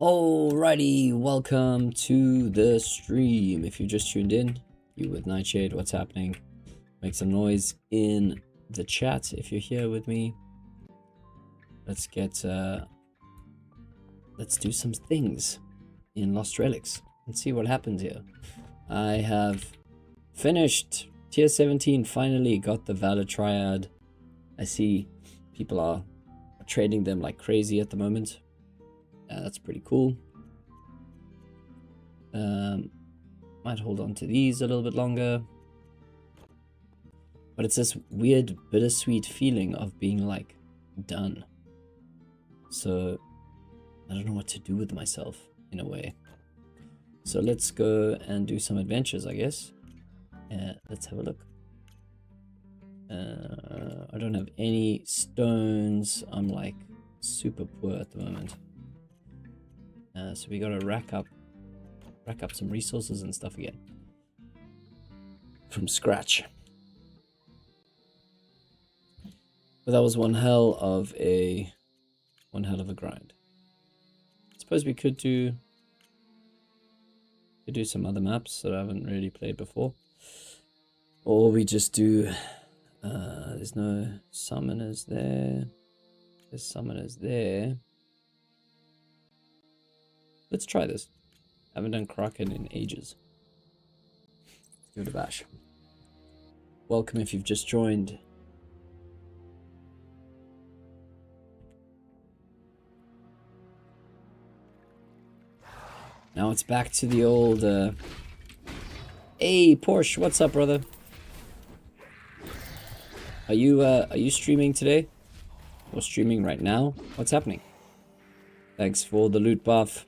Alrighty, welcome to the stream. If you just tuned in, you with Nightshade, what's happening? Make some noise in the chat if you're here with me. Let's do some things in Lost Relics and see what happens here. I have finished tier 17, finally got the Valor Triad. I see people are trading them like crazy at the moment. That's pretty cool. Might hold on to these a little bit longer. But it's this weird bittersweet feeling of being like done. So I don't know what to do with myself in a way. So let's go and do some adventures, I guess. Let's have a look. I don't have any stones. I'm like super poor at the moment. So we gotta rack up some resources and stuff again from scratch. But that was one hell of a grind. I suppose we could do some other maps that I haven't really played before, or we just do. There's no summoners there. There's summoners there. Let's try this. Haven't done Kraken in ages. Let's give it a bash. Welcome if you've just joined. Now it's back to the old Hey Porsche, what's up, brother? Are you streaming today? Or streaming right now? What's happening? Thanks for the loot buff.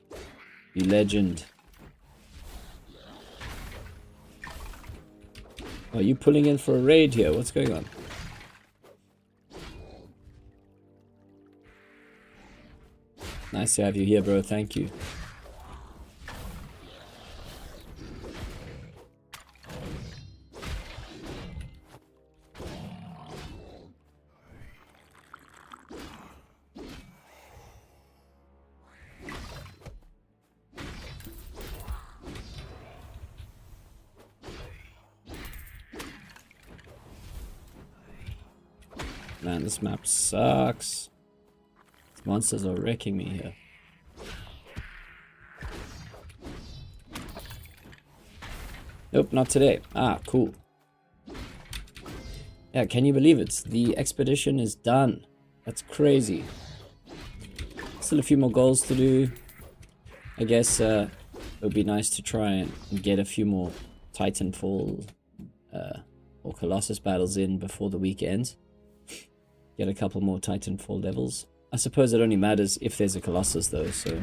You legend. Are you pulling in for a raid here? What's going on? Nice to have you here, bro. Thank you. Man, this map sucks. These monsters are wrecking me here. Nope, not today. Ah, cool. Yeah, can you believe it? The expedition is done. That's crazy. Still a few more goals to do. I guess it would be nice to try and get a few more Titanfall or Colossus battles in before the week ends. Get a couple more Titanfall levels. I suppose it only matters if there's a Colossus though, so...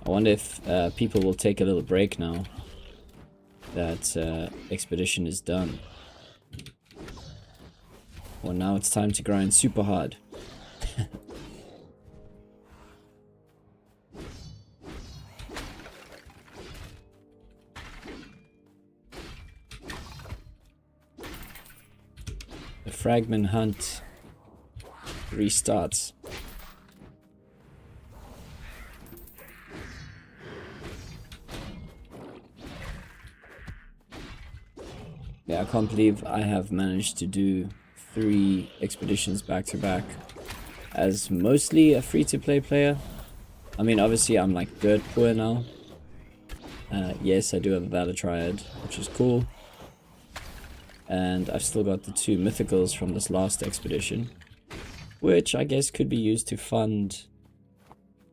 I wonder if people will take a little break now that expedition is done. Well, now it's time to grind super hard. The fragment hunt restarts. Yeah, I can't believe I have managed to do 3 expeditions back to back as mostly a free-to-play player. I mean, obviously I'm like dirt poor now. Yes, I do have a Valor Triad, which is cool. And I've still got the 2 mythicals from this last expedition, which I guess could be used to fund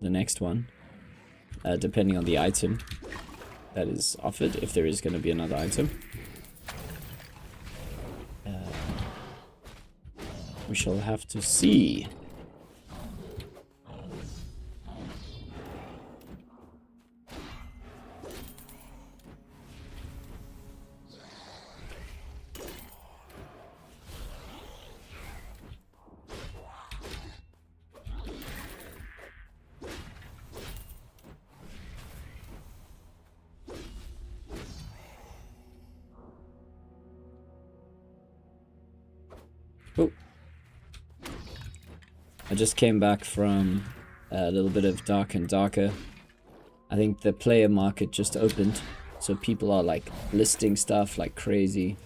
the next one, depending on the item that is offered, if there is going to be another item. We shall have to see. Oh. I just came back from a little bit of Dark and Darker. I think the player market just opened, so people are like listing stuff like crazy.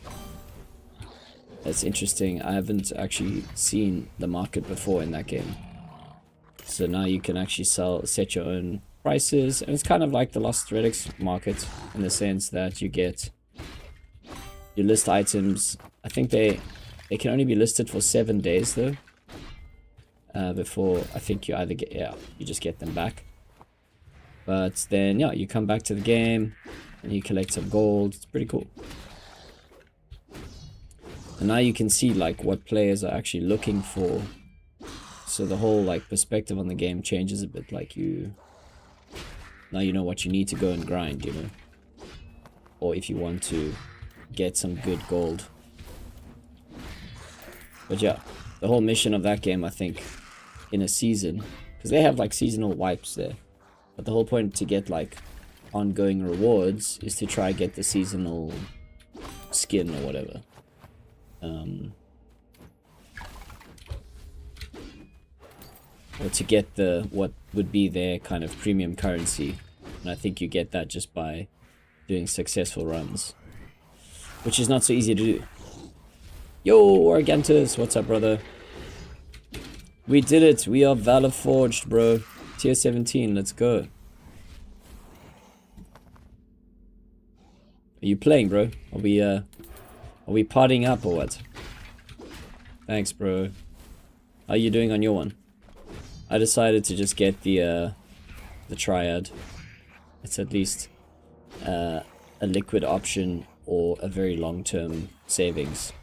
That's interesting. I haven't actually seen the market before in that game. So now you can actually set your own prices, and it's kind of like the Lost Relics market in the sense that you list items. I think they can only be listed for 7 days though. Before I think you either you just get them back. But then yeah, you come back to the game and you collect some gold. It's pretty cool. And now you can see like what players are actually looking for. So the whole like perspective on the game changes a bit. Like now you know what you need to go and grind, you know. Or if you want to get some good gold. But yeah, the whole mission of that game, I think, in a season, because they have like seasonal wipes there. But the whole point to get like ongoing rewards is to try get the seasonal skin or whatever. Or to get what would be their kind of premium currency. And I think you get that just by doing successful runs, which is not so easy to do. Yo, Argantus, what's up, brother? We did it. We are Valor Forged, bro. Tier 17, let's go. Are you playing, bro? Are we partying up or what? Thanks, bro. How are you doing on your one? I decided to just get the Triad. It's at least a liquid option or a very long-term savings.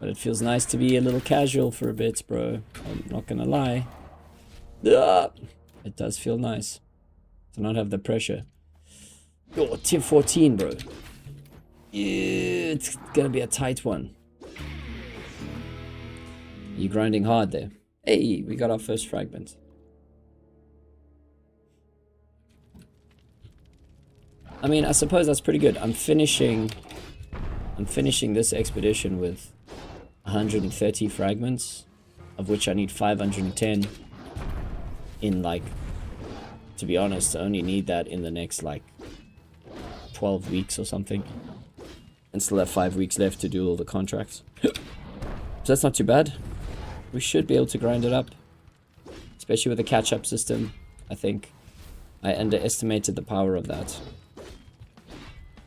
But it feels nice to be a little casual for a bit, bro. I'm not gonna lie. It does feel nice to not have the pressure. Yo, tier 14, bro. Yeah, it's gonna be a tight one. You grinding hard there. Hey, we got our first fragment. I mean, I suppose that's pretty good. I'm finishing this expedition with 130 fragments, of which I need 510 in, like, to be honest, I only need that in the next like 12 weeks or something, and still have 5 weeks left to do all the contracts. So that's not too bad. We should be able to grind it up, especially with the catch-up system. I think I underestimated the power of that.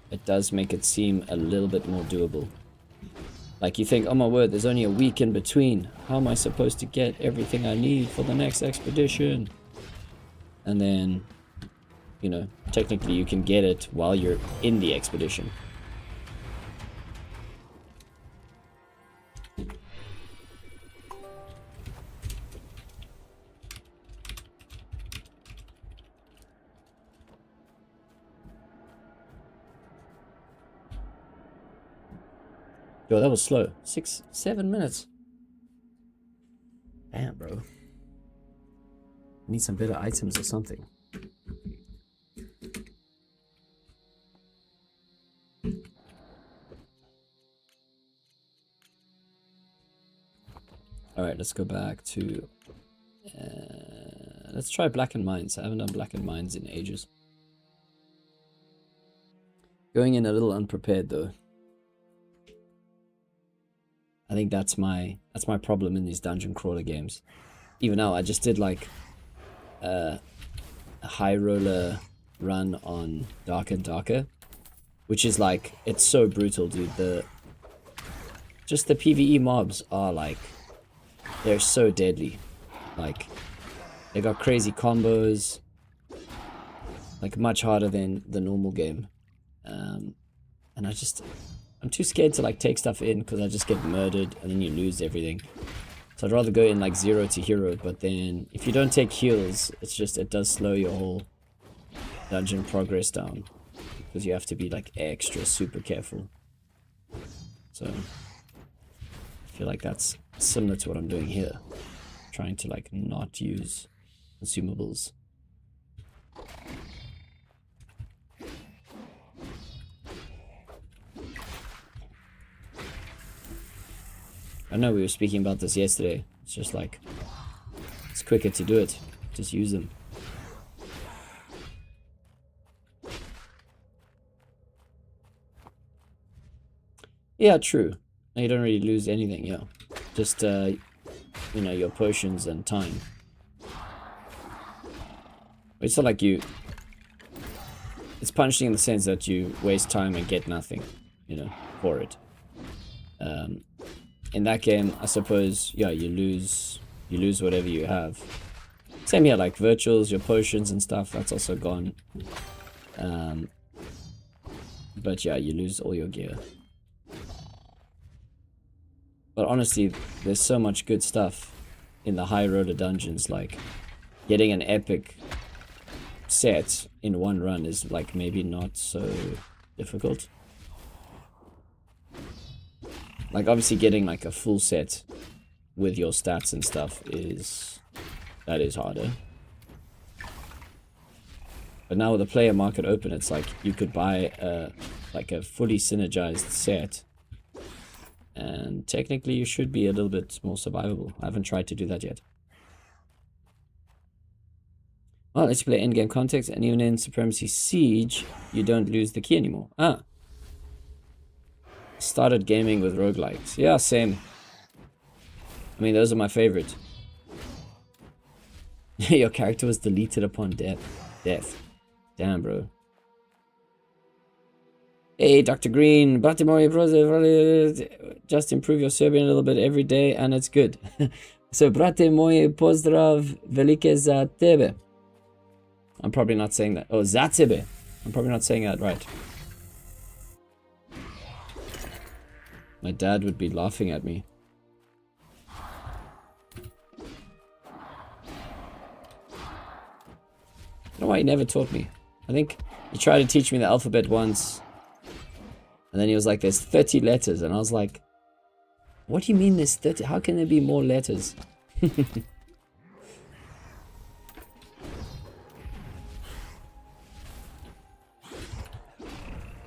It does make it seem a little bit more doable. Like, you think, oh my word, there's only a week in between. How am I supposed to get everything I need for the next expedition? And then, you know, technically you can get it while you're in the expedition. Yo, that was slow. 6-7 minutes. Damn, bro. Need some better items or something. Alright, let's go back to... let's try Blackened Mines. I haven't done Blackened Mines in ages. Going in a little unprepared, though. I think that's my problem in these dungeon crawler games. Even now, I just did like a high roller run on Dark and Darker, which is like, it's so brutal, dude. Just the PvE mobs are like, they're so deadly. Like, they got crazy combos, like much harder than the normal game. And I'm too scared to like take stuff in because I just get murdered and then you lose everything. So I'd rather go in like 0 to hero, but then if you don't take heals, it does slow your whole dungeon progress down because you have to be like extra super careful. So I feel like that's similar to what I'm doing here, trying to like not use consumables. I know we were speaking about this yesterday. It's just like, it's quicker to do it. Just use them. Yeah, true. You don't really lose anything, yeah. Just, you know, your potions and time. It's not like you... It's punishing in the sense that you waste time and get nothing, you know, for it. In that game, I suppose, yeah, you lose whatever you have. Same here, like virtuals, your potions and stuff, that's also gone. But yeah, you lose all your gear. But honestly, there's so much good stuff in the high roller dungeons, like getting an epic set in one run is like maybe not so difficult. Like obviously getting like a full set with your stats and stuff is harder. But now with the player market open, it's like you could buy like a fully synergized set, and technically you should be a little bit more survivable. I haven't tried to do that yet. Well, let's play in-game context, and even in Supremacy Siege, you don't lose the key anymore. Ah. Started gaming with roguelikes. Yeah, same. I mean, those are my favorite. Your character was deleted upon death. Damn, bro. Hey, Dr. Green. Just improve your Serbian a little bit every day, and it's good. So, brate moje, pozdrav velike za tebe. I'm probably not saying that. Oh, za tebe. I'm probably not saying that right. My dad would be laughing at me. I don't know why he never taught me. I think he tried to teach me the alphabet once. And then he was like, there's 30 letters. And I was like, what do you mean there's 30? How can there be more letters?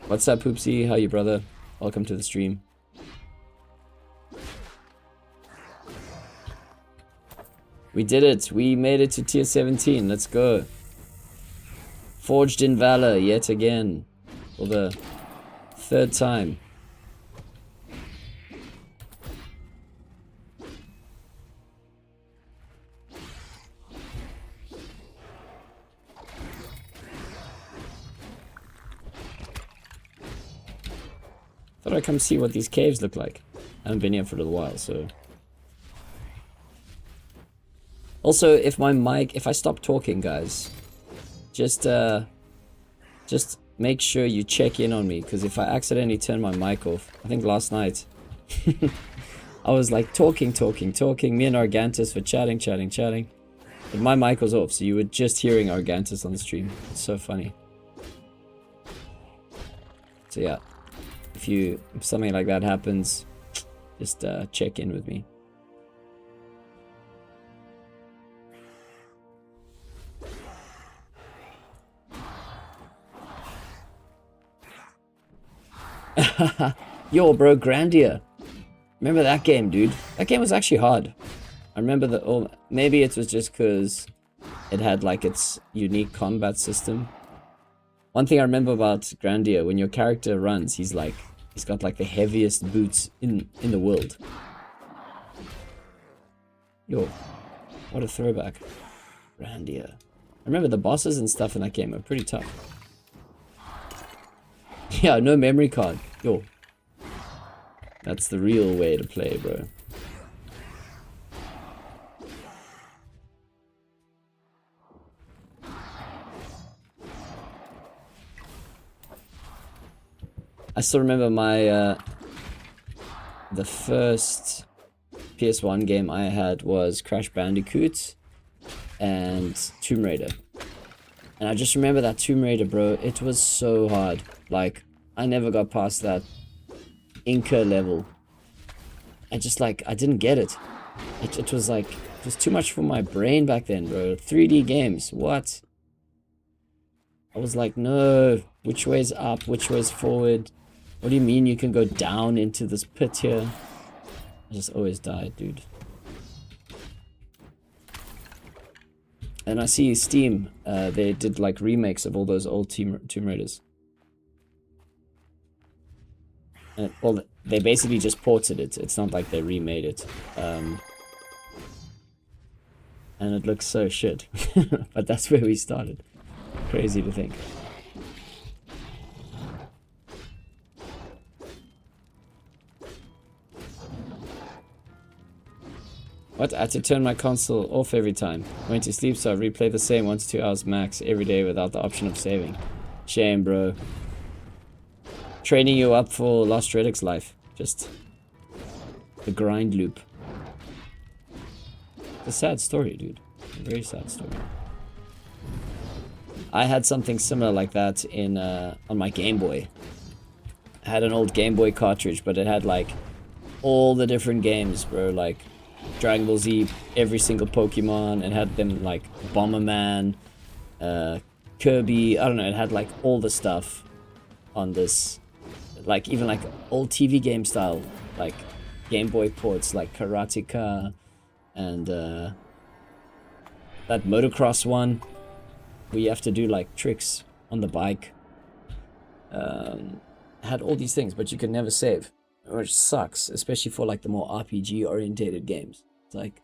What's up, Poopsie? How you, brother? Welcome to the stream. We did it. We made it to tier 17. Let's go. Forged in Valor yet again. For the third time. Thought I'd come see what these caves look like. I haven't been here for a little while, so... Also, if I stop talking, guys, just make sure you check in on me, because if I accidentally turn my mic off, I think last night, I was like talking, me and Argantus were chatting, but my mic was off, so you were just hearing Argantus on the stream. It's so funny. So yeah, if something like that happens, just check in with me. Yo, bro, Grandia. Remember that game, dude? That game was actually hard. I remember maybe it was just because it had like its unique combat system. One thing I remember about Grandia, when your character runs, he's got like the heaviest boots in the world. Yo, what a throwback. Grandia. I remember the bosses and stuff in that game are pretty tough. Yeah, no memory card. Yo. That's the real way to play, bro. I still remember the first PS1 game I had was Crash Bandicoot and Tomb Raider. And I just remember that Tomb Raider, bro. It was so hard. Like, I never got past that Inca level. I didn't get it. It was like, it was too much for my brain back then, bro. 3D games, what? I was like, no, which way's up, which way's forward? What do you mean you can go down into this pit here? I just always die, dude. And I see Steam, they did like remakes of all those old Tomb Raiders. And, well, they basically just ported it. It's not like they remade it. And it looks so shit. But that's where we started. Crazy to think. What? I had to turn my console off every time. Went to sleep, so I replay the same 1 to 2 hours max every day without the option of saving. Shame, bro. Training you up for Lost Relics life. Just the grind loop. It's a sad story, dude. A very sad story. I had something similar like that in on my Game Boy. I had an old Game Boy cartridge, but it had like all the different games, bro. Like Dragon Ball Z, every single Pokemon. It had them like Bomberman, Kirby. I don't know. It had like all the stuff on this, like even like old TV game style, like Game Boy ports, like Karateka, and that motocross one, where you have to do like tricks on the bike. Had all these things, but you could never save, which sucks, especially for like the more RPG orientated games. It's like,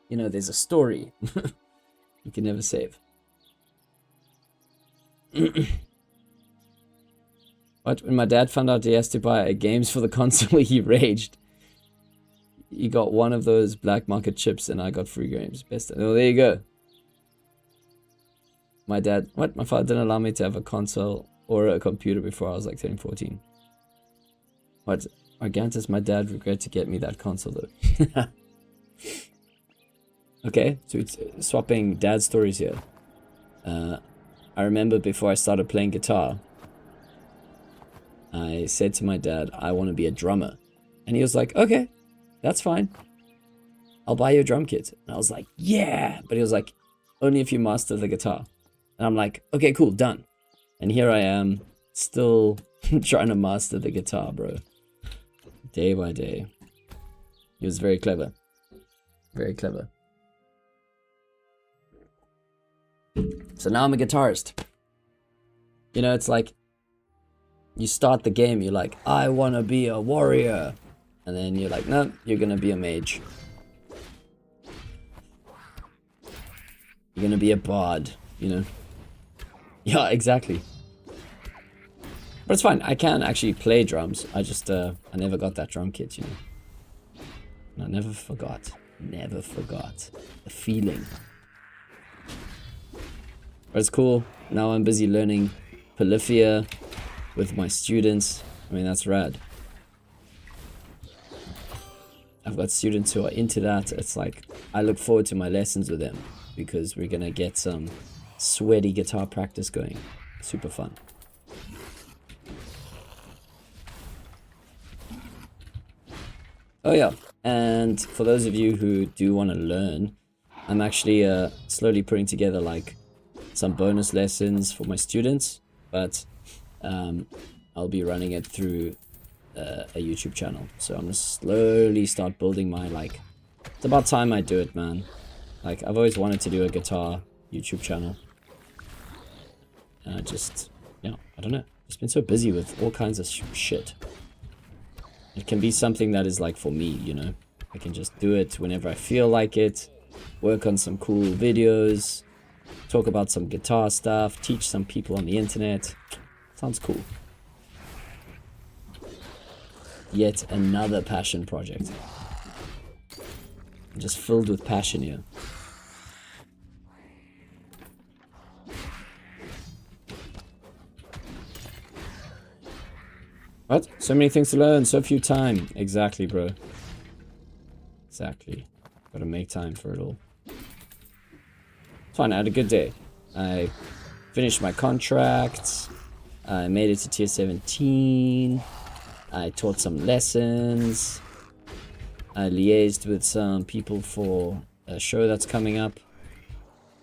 you know, there's a story. You can never save. But when my dad found out he has to buy games for the console, he raged. He got one of those black market chips and I got free games. Best. Oh, there you go. My dad, what? My father didn't allow me to have a console or a computer before I was like 13, 14. What? Argantus, my dad regret to get me that console though. Okay, so it's swapping dad stories here. I remember before I started playing guitar, I said to my dad, I want to be a drummer. And he was like, okay, that's fine. I'll buy you a drum kit. And I was like, yeah. But he was like, only if you master the guitar. And I'm like, okay, cool, done. And here I am, still trying to master the guitar, bro. Day by day. He was very clever. Very clever. So now I'm a guitarist. You know, it's like, you start the game, you're like, I want to be a warrior. And then you're like, no, you're going to be a mage. You're going to be a bard, you know. Yeah, exactly. But it's fine. I can actually play drums. I just, I never got that drum kit, you know. And I never forgot. Never forgot the feeling. But it's cool. Now I'm busy learning Polyphia with my students. I mean, that's rad. I've got students who are into that. It's like, I look forward to my lessons with them because we're gonna get some sweaty guitar practice going. Super fun. Oh yeah, and for those of you who do want to learn, I'm actually slowly putting together like some bonus lessons for my students, but I'll be running it through a YouTube channel. So I'm gonna slowly start building my, like, it's about time I do it, man. Like, I've always wanted to do a guitar YouTube channel. And I just, yeah, I don't know. Just been so busy with all kinds of shit. It can be something that is like for me, you know. I can just do it whenever I feel like it. Work on some cool videos. Talk about some guitar stuff. Teach some people on the internet. Sounds cool. Yet another passion project. I'm just filled with passion here. What? So many things to learn, so few time. Exactly, bro. Exactly. Gotta make time for it all. It's fine, I had a good day. I finished my contracts. I made it to tier 17. I taught some lessons. I liaised with some people for a show that's coming up.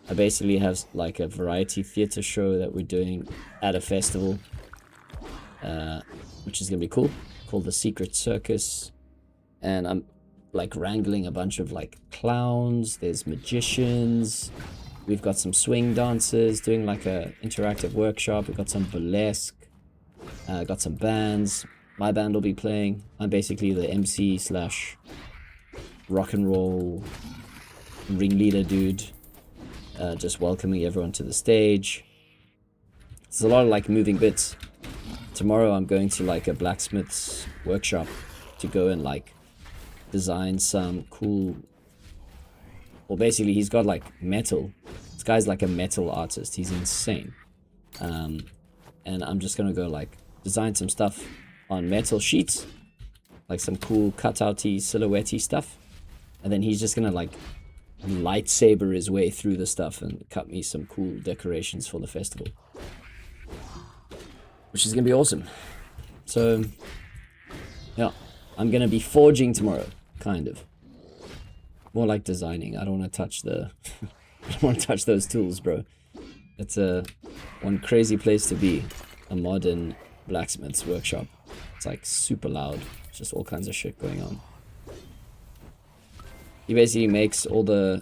I basically have like a variety theater show that we're doing at a festival. Which is gonna be cool, called the Secret Circus, and like wrangling a bunch of like clowns. There's magicians. We've got some swing dancers doing like a interactive workshop. We've got some burlesque. Got some bands. My band will be playing. I'm basically the MC slash rock and roll ringleader dude. Just welcoming everyone to the stage. There's a lot of like moving bits. Tomorrow I'm going to like a blacksmith's workshop to go and like design some cool... Well, basically he's got like metal. This guy's like a metal artist. He's insane. And I'm just gonna go like design some stuff on metal sheets, like some cool cutout-y, silhouette-y stuff, and then he's just gonna like lightsaber his way through the stuff and cut me some cool decorations for the festival, which is gonna be awesome. So yeah, I'm gonna be forging tomorrow, kind of. More like designing. I don't want to touch the I don't want to touch those tools, bro. It's one crazy place to be, a modern blacksmith's workshop. It's like super loud, just all kinds of shit going on. He basically makes all the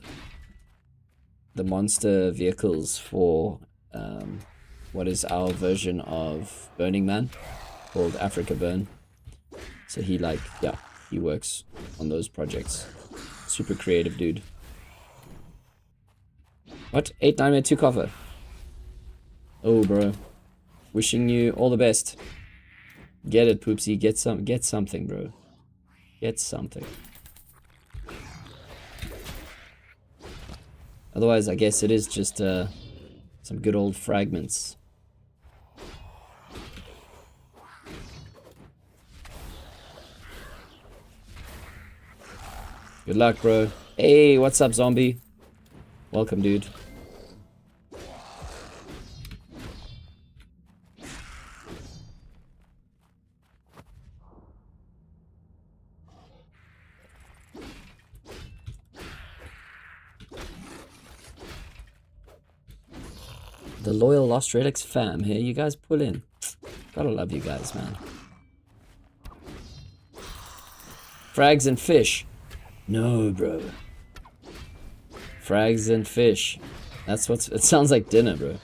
monster vehicles for what is our version of Burning Man, called Africa Burn. So he like, yeah, he works on those projects. Super creative dude. What? 8982 cover. Oh, bro. Wishing you all the best. Get it, Poopsie. Get something, bro. Get something. Otherwise, I guess it is just some good old fragments. Good luck, bro. Hey, what's up, zombie? Welcome, dude. The loyal Lost Relics fam here. You guys pull in. Gotta love you guys, man. Frags and fish. No, bro. Frags and fish. That's what's... It sounds like dinner, bro.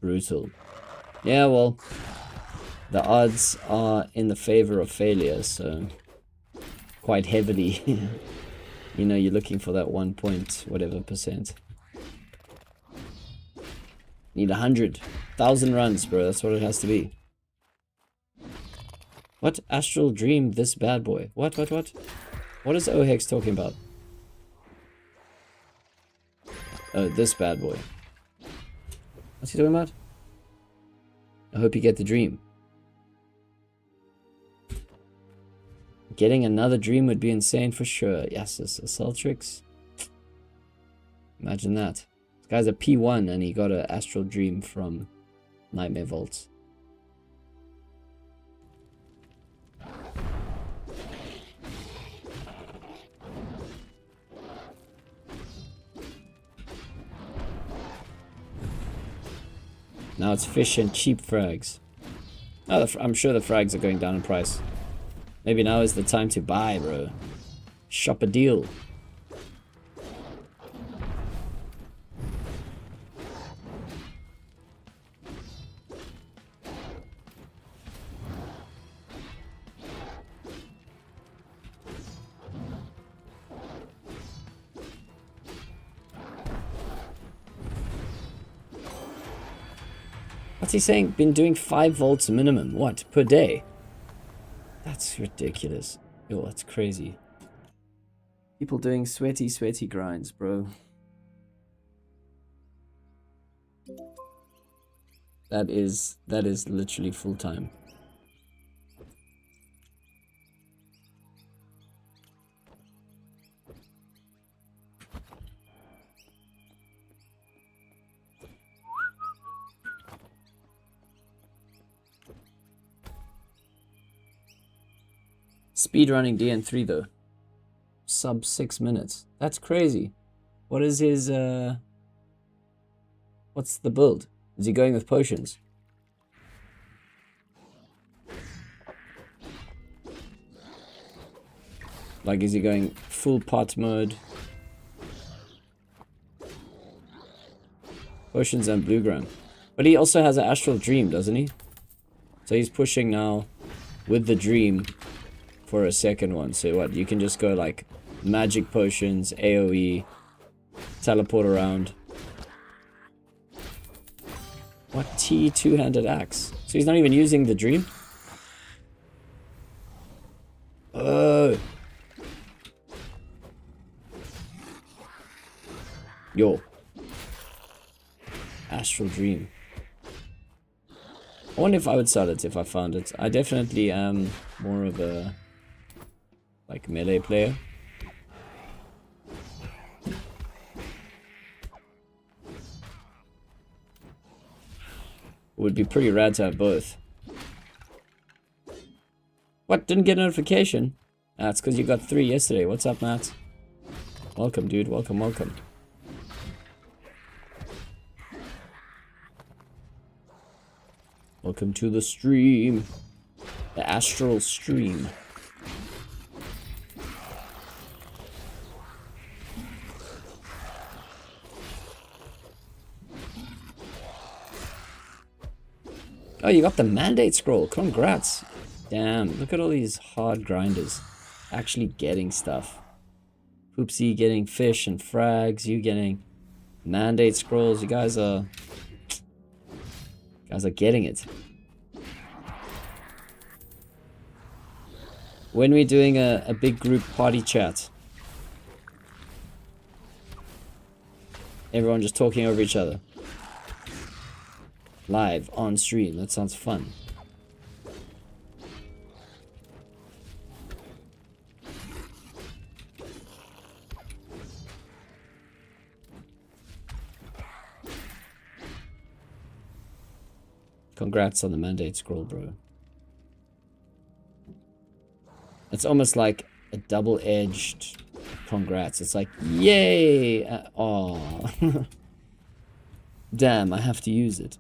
Brutal. Yeah, well, the odds are in the favor of failure, so quite heavily. You know, you're looking for that 1 point whatever percent. Need 100,000 runs, bro. That's what it has to be. What? Astral Dream this bad boy. What? What is Ohex talking about? Oh, this bad boy. What's he talking about? I hope you get the dream. Getting another dream would be insane for sure. Yes, it's a Celtrix. Imagine that. This guy's a P1 and he got an astral dream from Nightmare Vaults. Now it's fish and cheap frags. Oh, I'm sure the frags are going down in price. Maybe now is the time to buy, bro. Shop a deal. What's he saying? Been doing 5 volts minimum. What? Per day? That's ridiculous. Yo, that's crazy. People doing sweaty grinds, bro. That is literally full time. Speedrunning DN3 though. Sub 6 minutes. That's crazy. What is his, what's the build? Is he going with potions? Like, is he going full pot mode? Potions and Bluegram. But he also has an Astral Dream, doesn't he? So he's pushing now with the Dream for a second one. So what, you can just go like magic potions, AoE, teleport around. What T two-handed axe? So he's not even using the Dream? Oh. Yo. Astral Dream. I wonder if I would sell it if I found it. I definitely am more of a like melee player. It would be pretty rad to have both. What? Didn't get a notification? That's because you got 3 yesterday. What's up, Matt? Welcome, dude. Welcome, welcome. Welcome to the stream. The astral stream. Oh, you got the mandate scroll. Congrats. Damn, look at all these hard grinders actually getting stuff. Poopsie getting fish and frags. You getting mandate scrolls. You guys are getting it. When we're doing a big group party chat. Everyone just talking over each other. Live on stream. That sounds fun. Congrats on the mandate scroll, bro. It's almost like a double-edged congrats. It's like, yay! Oh. Damn, I have to use it.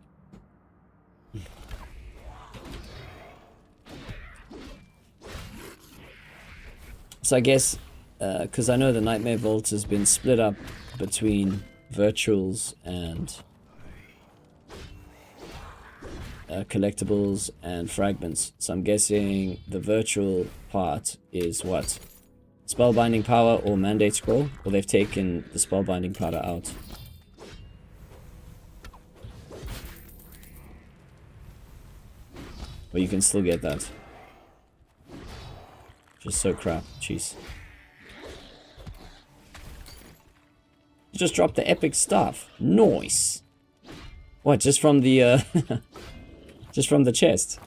So I guess, because I know the Nightmare Vault has been split up between virtuals and collectibles and fragments. So I'm guessing the virtual part is what? Spellbinding power or mandate scroll? Or they've taken the spellbinding powder out. But you can still get that. Just so crap. Jeez. You just dropped the epic stuff. Nice. What, just from the just from the chest?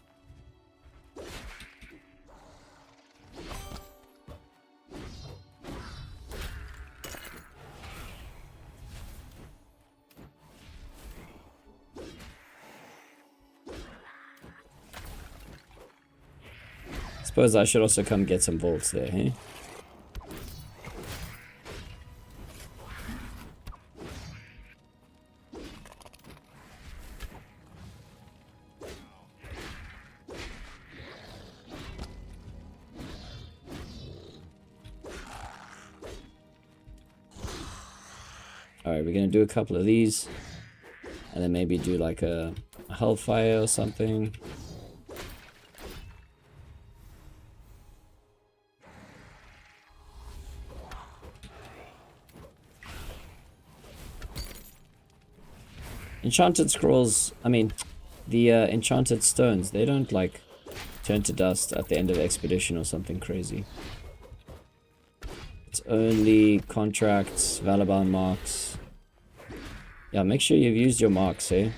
Suppose I should also come get some vaults there, hey? Alright, we're gonna do a couple of these. And then maybe do like a hellfire or something. Enchanted scrolls, I mean, the enchanted stones, they don't like turn to dust at the end of expedition or something crazy. It's only contracts, Valabon marks. Yeah, make sure you've used your marks, eh?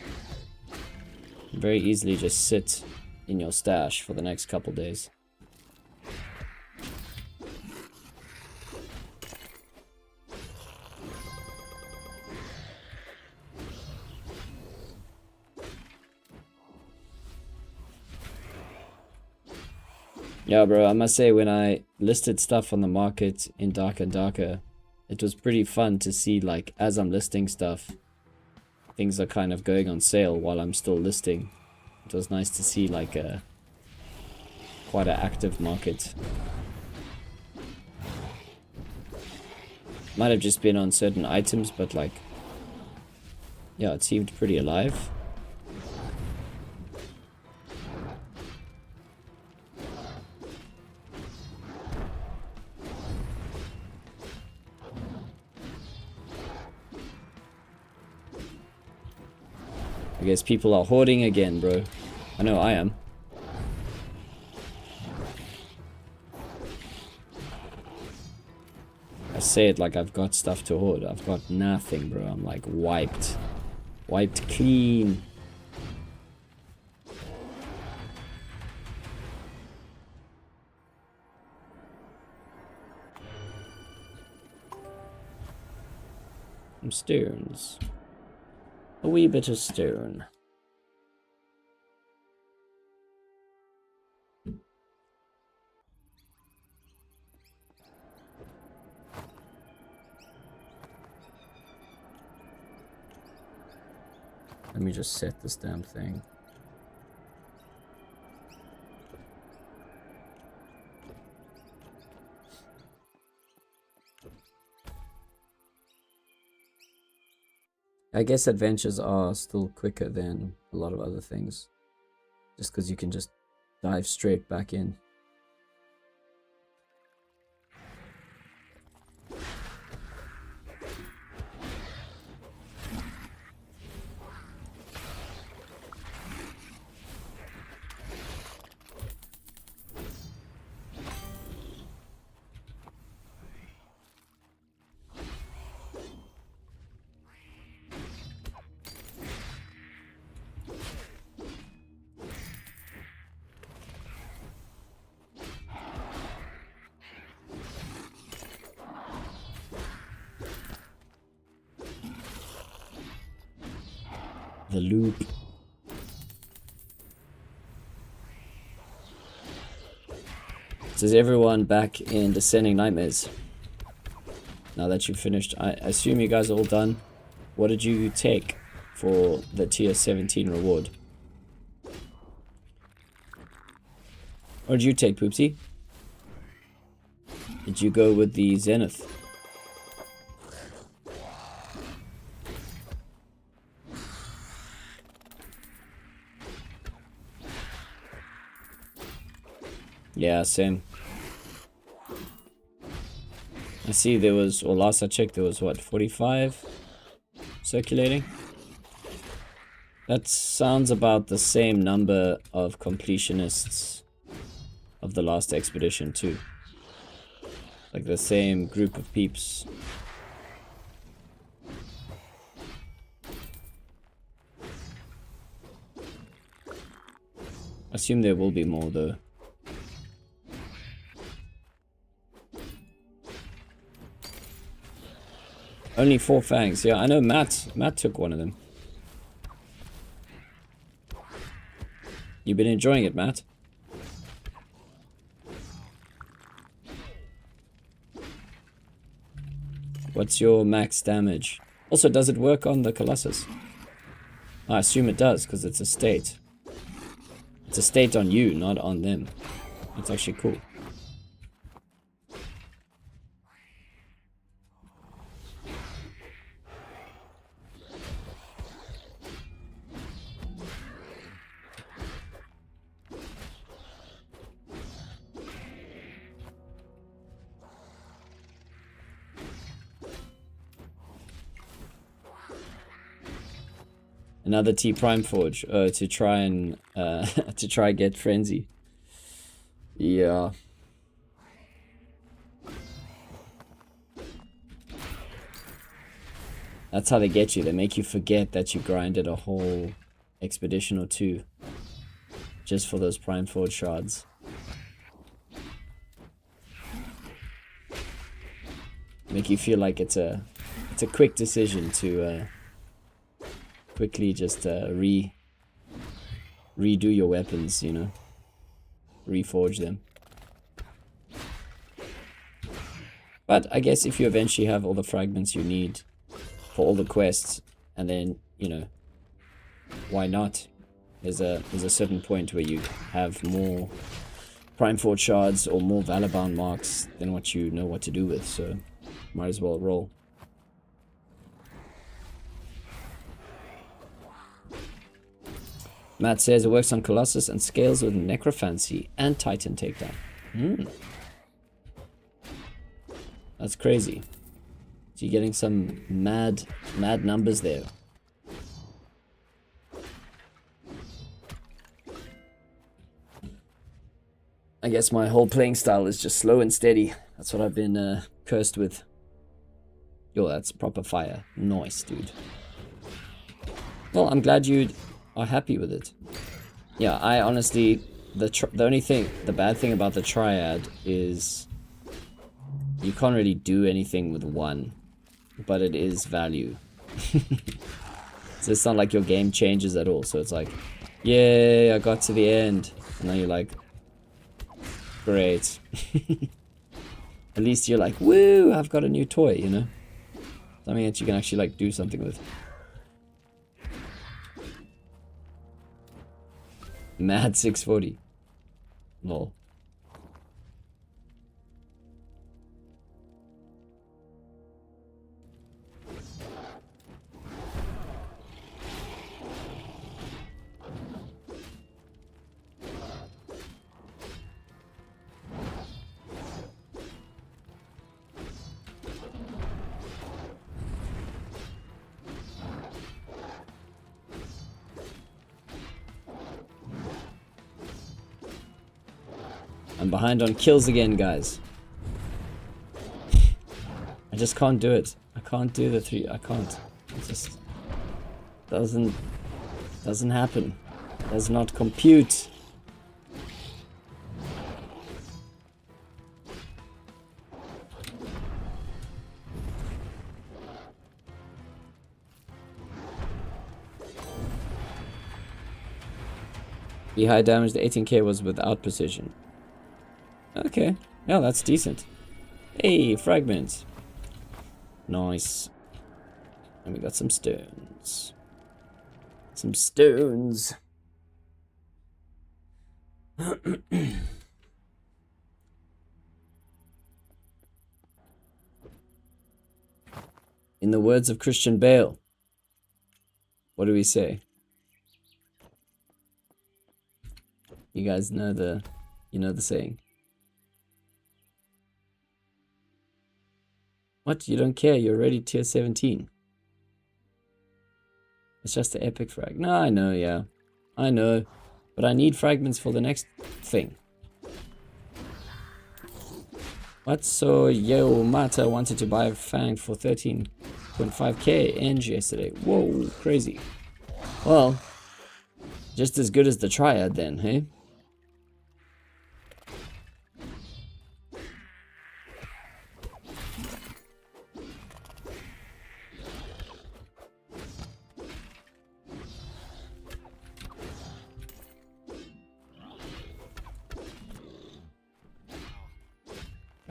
Very easily just sit in your stash for the next couple days. Yeah, bro, I must say when I listed stuff on the market in Darker and Darker, it was pretty fun to see, like, as I'm listing stuff, things are kind of going on sale while I'm still listing. It was nice to see, like, quite an active market. Might have just been on certain items, but, like, yeah, it seemed pretty alive. I guess people are hoarding again, bro. I know I am. I say it like I've got stuff to hoard. I've got nothing, bro. I'm like wiped. Wiped clean. Some stones. A wee bit of stone. Let me just set this damn thing. I guess adventures are still quicker than a lot of other things. Just because you can just dive straight back in. The loop. So is everyone back in Descending Nightmares? Now that you've finished, I assume you guys are all done. What did you take for the tier 17 reward? What did you take, Poopsie? Did you go with the Zenith? Yeah, same. I see there was, or last I checked, there was what, 45 circulating? That sounds about the same number of completionists of the last expedition too. Like the same group of peeps. I assume there will be more though. Only 4 fangs. Yeah, I know Matt took one of them. You've been enjoying it, Matt? What's your max damage? Also, does it work on the Colossus? I assume it does, because it's a state. It's a state on you, not on them. That's actually cool. Another T Prime Forge to try and to try get Frenzy. Yeah. That's how they get you. They make you forget that you grinded a whole expedition or two just for those Prime Forge shards. Make you feel like it's a quick decision to quickly just redo your weapons, you know, reforge them. But I guess if you eventually have all the fragments you need for all the quests, and then, you know, why not? There's a certain point where you have more Prime Fort shards or more Valorbound marks than what you know what to do with, so might as well roll. Matt says it works on Colossus and scales with Necrophancy and Titan Takedown. That's crazy. So you're getting some mad numbers there. I guess my whole playing style is just slow and steady. That's what I've been cursed with. Yo, that's proper fire. Nice, dude. Well, I'm glad you are happy with it. Yeah, I honestly... The bad thing about the Triad is... you can't really do anything with one. But it is value. So it's not like your game changes at all. So it's like, yay, I got to the end. And then you're like... great. At least you're like, woo, I've got a new toy, you know? Something that you can actually like do something with. Mad 640. Lol. I'm behind on kills again, guys. I just can't do it. I can't do the 3. I can't. It just doesn't happen. Does not compute. The high damage, the 18k was without precision. Okay, yeah, that's decent. Hey, fragments. Nice. And we got some stones. Some stones. In the words of Christian Bale, what do we say? You guys know the saying. What? You don't care? You're already tier 17. It's just an epic frag. No, I know, yeah. I know. But I need fragments for the next thing. What? So, yo, Mata wanted to buy a Fang for 13.5k Eng yesterday. Whoa, crazy. Well, just as good as the Triad then, hey?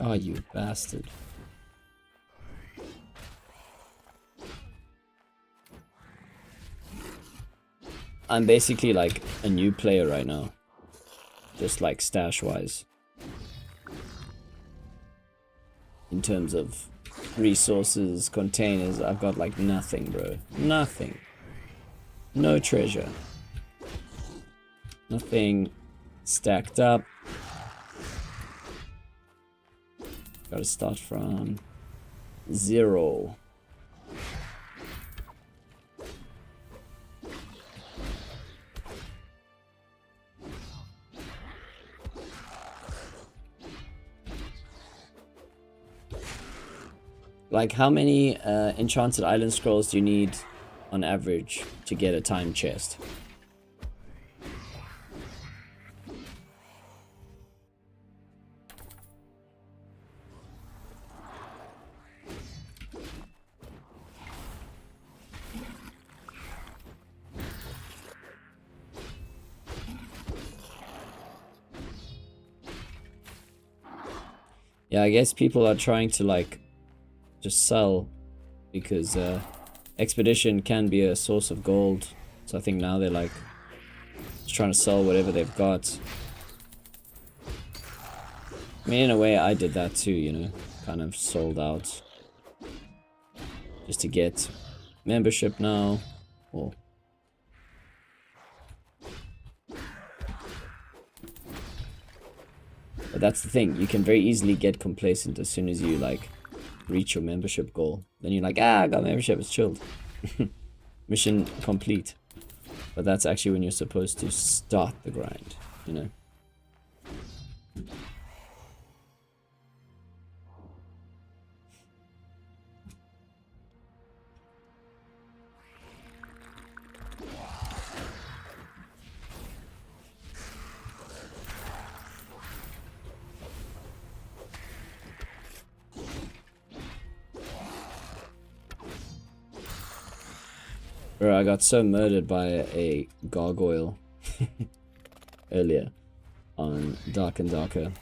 Oh, you bastard. I'm basically like a new player right now. Just like stash-wise. In terms of resources, containers, I've got like nothing, bro. Nothing. No treasure. Nothing stacked up. Gotta start from 0. Like, how many Enchanted Island scrolls do you need on average to get a time chest? Yeah, I guess people are trying to like just sell because expedition can be a source of gold. So I think now they're like just trying to sell whatever they've got. I mean, in a way, I did that too, you know, kind of sold out just to get membership now. Or but that's the thing, you can very easily get complacent as soon as you like reach your membership goal. Then you're like, ah, I got membership, it's chilled. Mission complete. But that's actually when you're supposed to start the grind, you know. Bro, I got so murdered by a gargoyle earlier on Dark and Darker.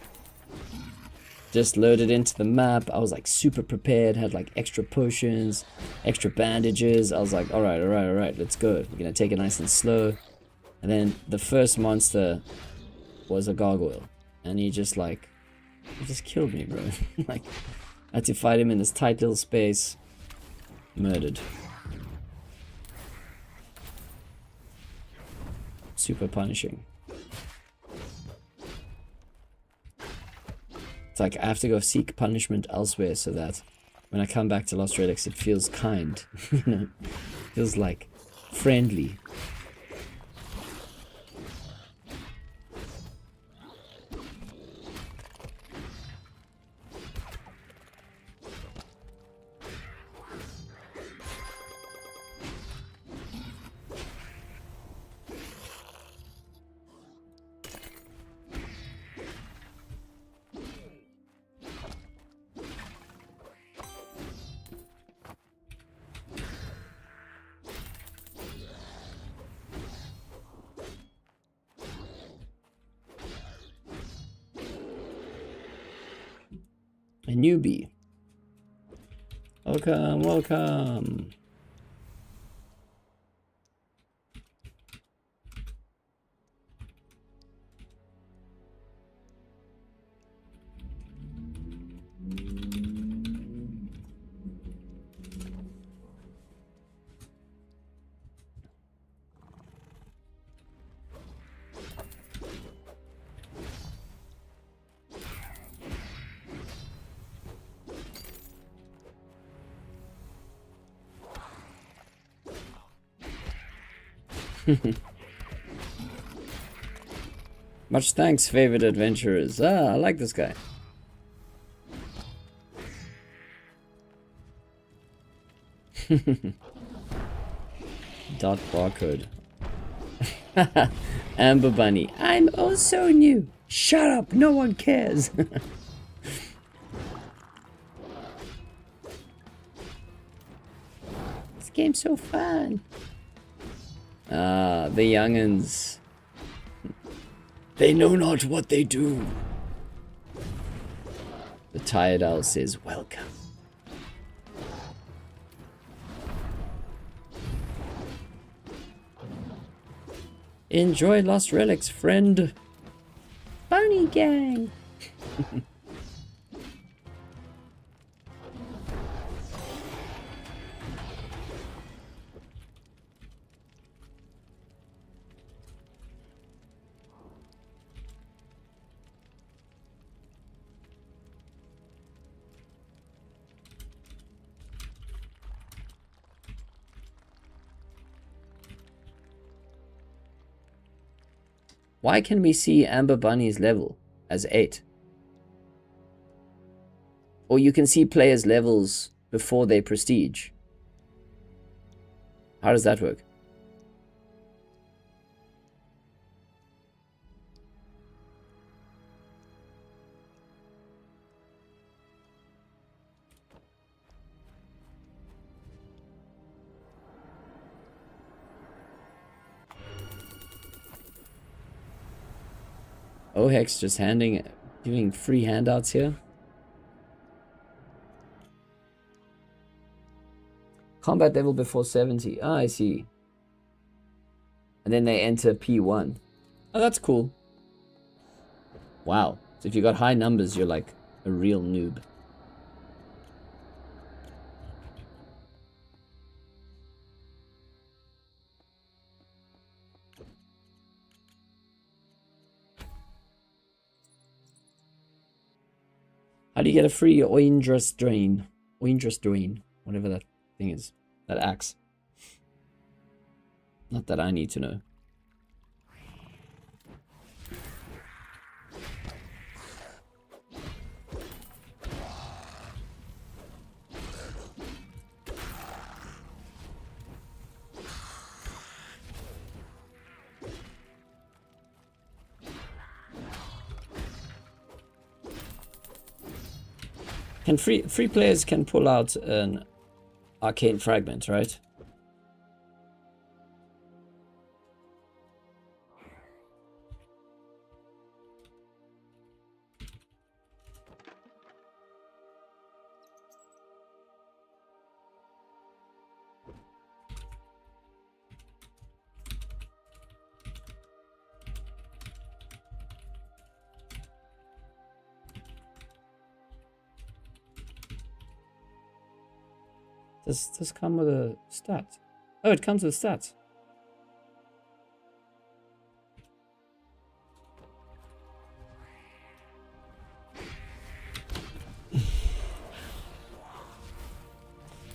Just loaded into the map. I was like super prepared, had like extra potions, extra bandages. I was like, alright, let's go. We're gonna take it nice and slow. And then the first monster was a gargoyle. And he just killed me, bro. Like, I had to fight him in this tight little space. Murdered. Super punishing. It's like I have to go seek punishment elsewhere so that when I come back to Lost Relics it feels kind. You know? Feels like friendly. A newbie. Welcome, welcome. Much thanks, favorite adventurers. Ah, I like this guy. Dot barcode. Amber Bunny. I'm also new. Shut up, no one cares. This game's so fun. Ah, the young'uns. They know not what they do. The tired owl says, welcome. Enjoy Lost Relics, friend. Bunny gang. Why can we see Amber Bunny's level as 8? Or you can see players' levels before their prestige. How does that work? Oh, Hex just giving free handouts here. Combat level before 70. Ah, I see. And then they enter P1. Oh, that's cool. Wow. So if you got high numbers, you're like a real noob. How do you get a free Oindrus Drain? Oindrus Drain. Whatever that thing is. That axe. Not that I need to know. Can free players can pull out an arcane fragment, right? Does this come with a stat? Oh, it comes with stats.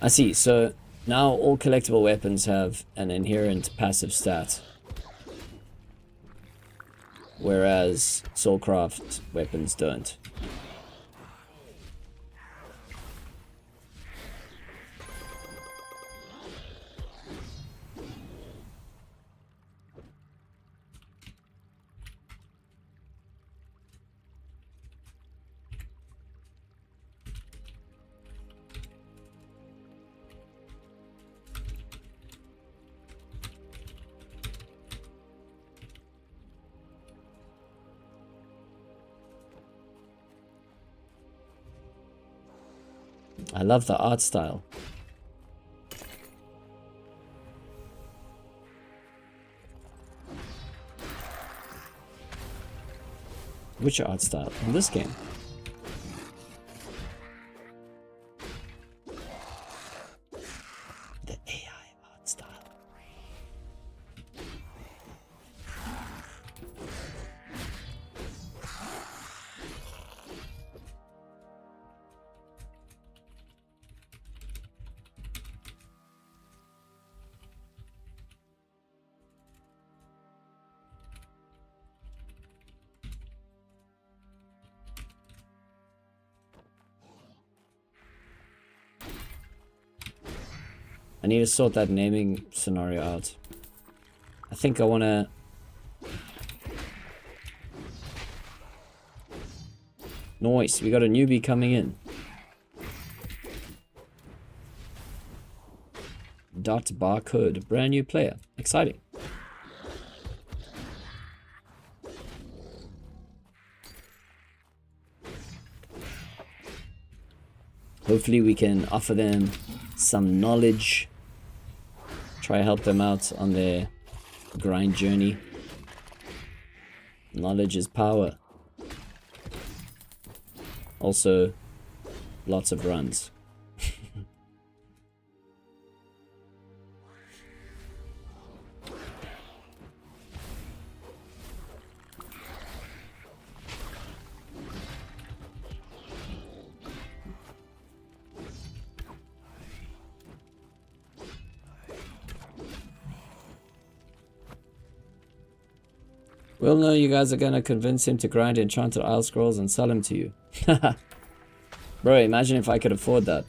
I see. So now all collectible weapons have an inherent passive stat, whereas Soulcraft weapons don't. I love the art style. Which art style? In this game? The AI art style. I need to sort that naming scenario out. I think I want to... Nice, we got a newbie coming in. Dot barcode, brand new player. Exciting. Hopefully we can offer them some knowledge. Try to help them out on their grind journey. Knowledge is power. Also, lots of runs. Well, no, you guys are gonna convince him to grind Enchanted Isle Scrolls and sell them to you. Bro, imagine if I could afford that.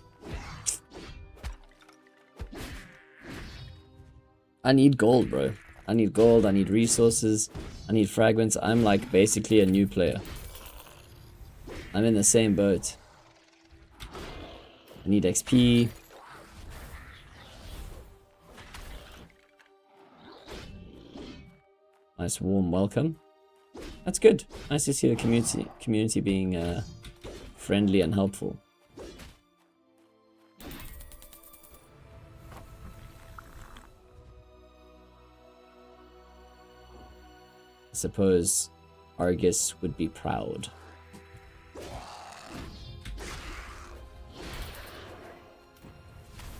I need gold, bro. I need gold, I need resources, I need fragments. I'm like basically a new player. I'm in the same boat. I need XP. Nice warm welcome. That's good. Nice to see the community being friendly and helpful. suppose Argus would be proud.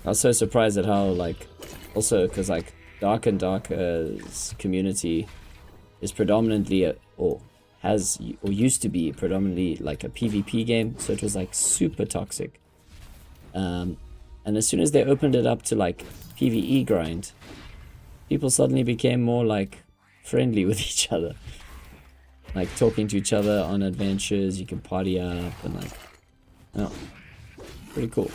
I was so surprised at how, like, also because like Dark and Darker's community is predominantly or used to be predominantly like a PvP game, so it was like super toxic. And as soon as they opened it up to like PvE grind, people suddenly became more like friendly with each other, like talking to each other on adventures. You can party up and like, oh, pretty cool.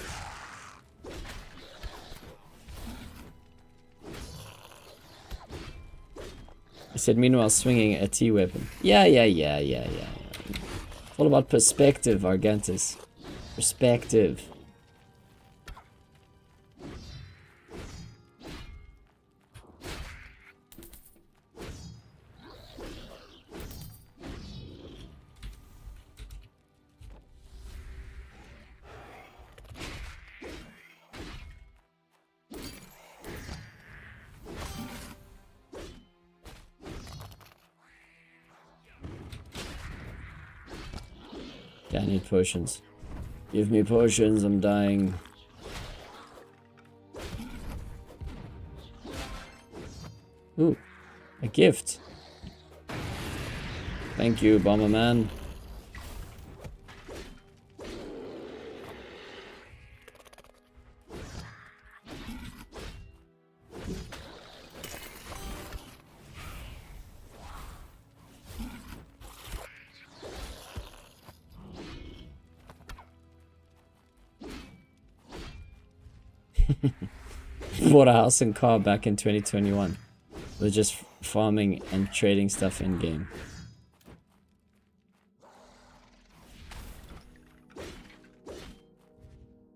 I said, meanwhile, swinging a T-weapon. Yeah. It's all about perspective, Argantus. Perspective. Yeah, I need potions. Give me potions, I'm dying. Ooh, a gift. Thank you, Bomberman. Bought a house and car back in 2021. We're just farming and trading stuff in game.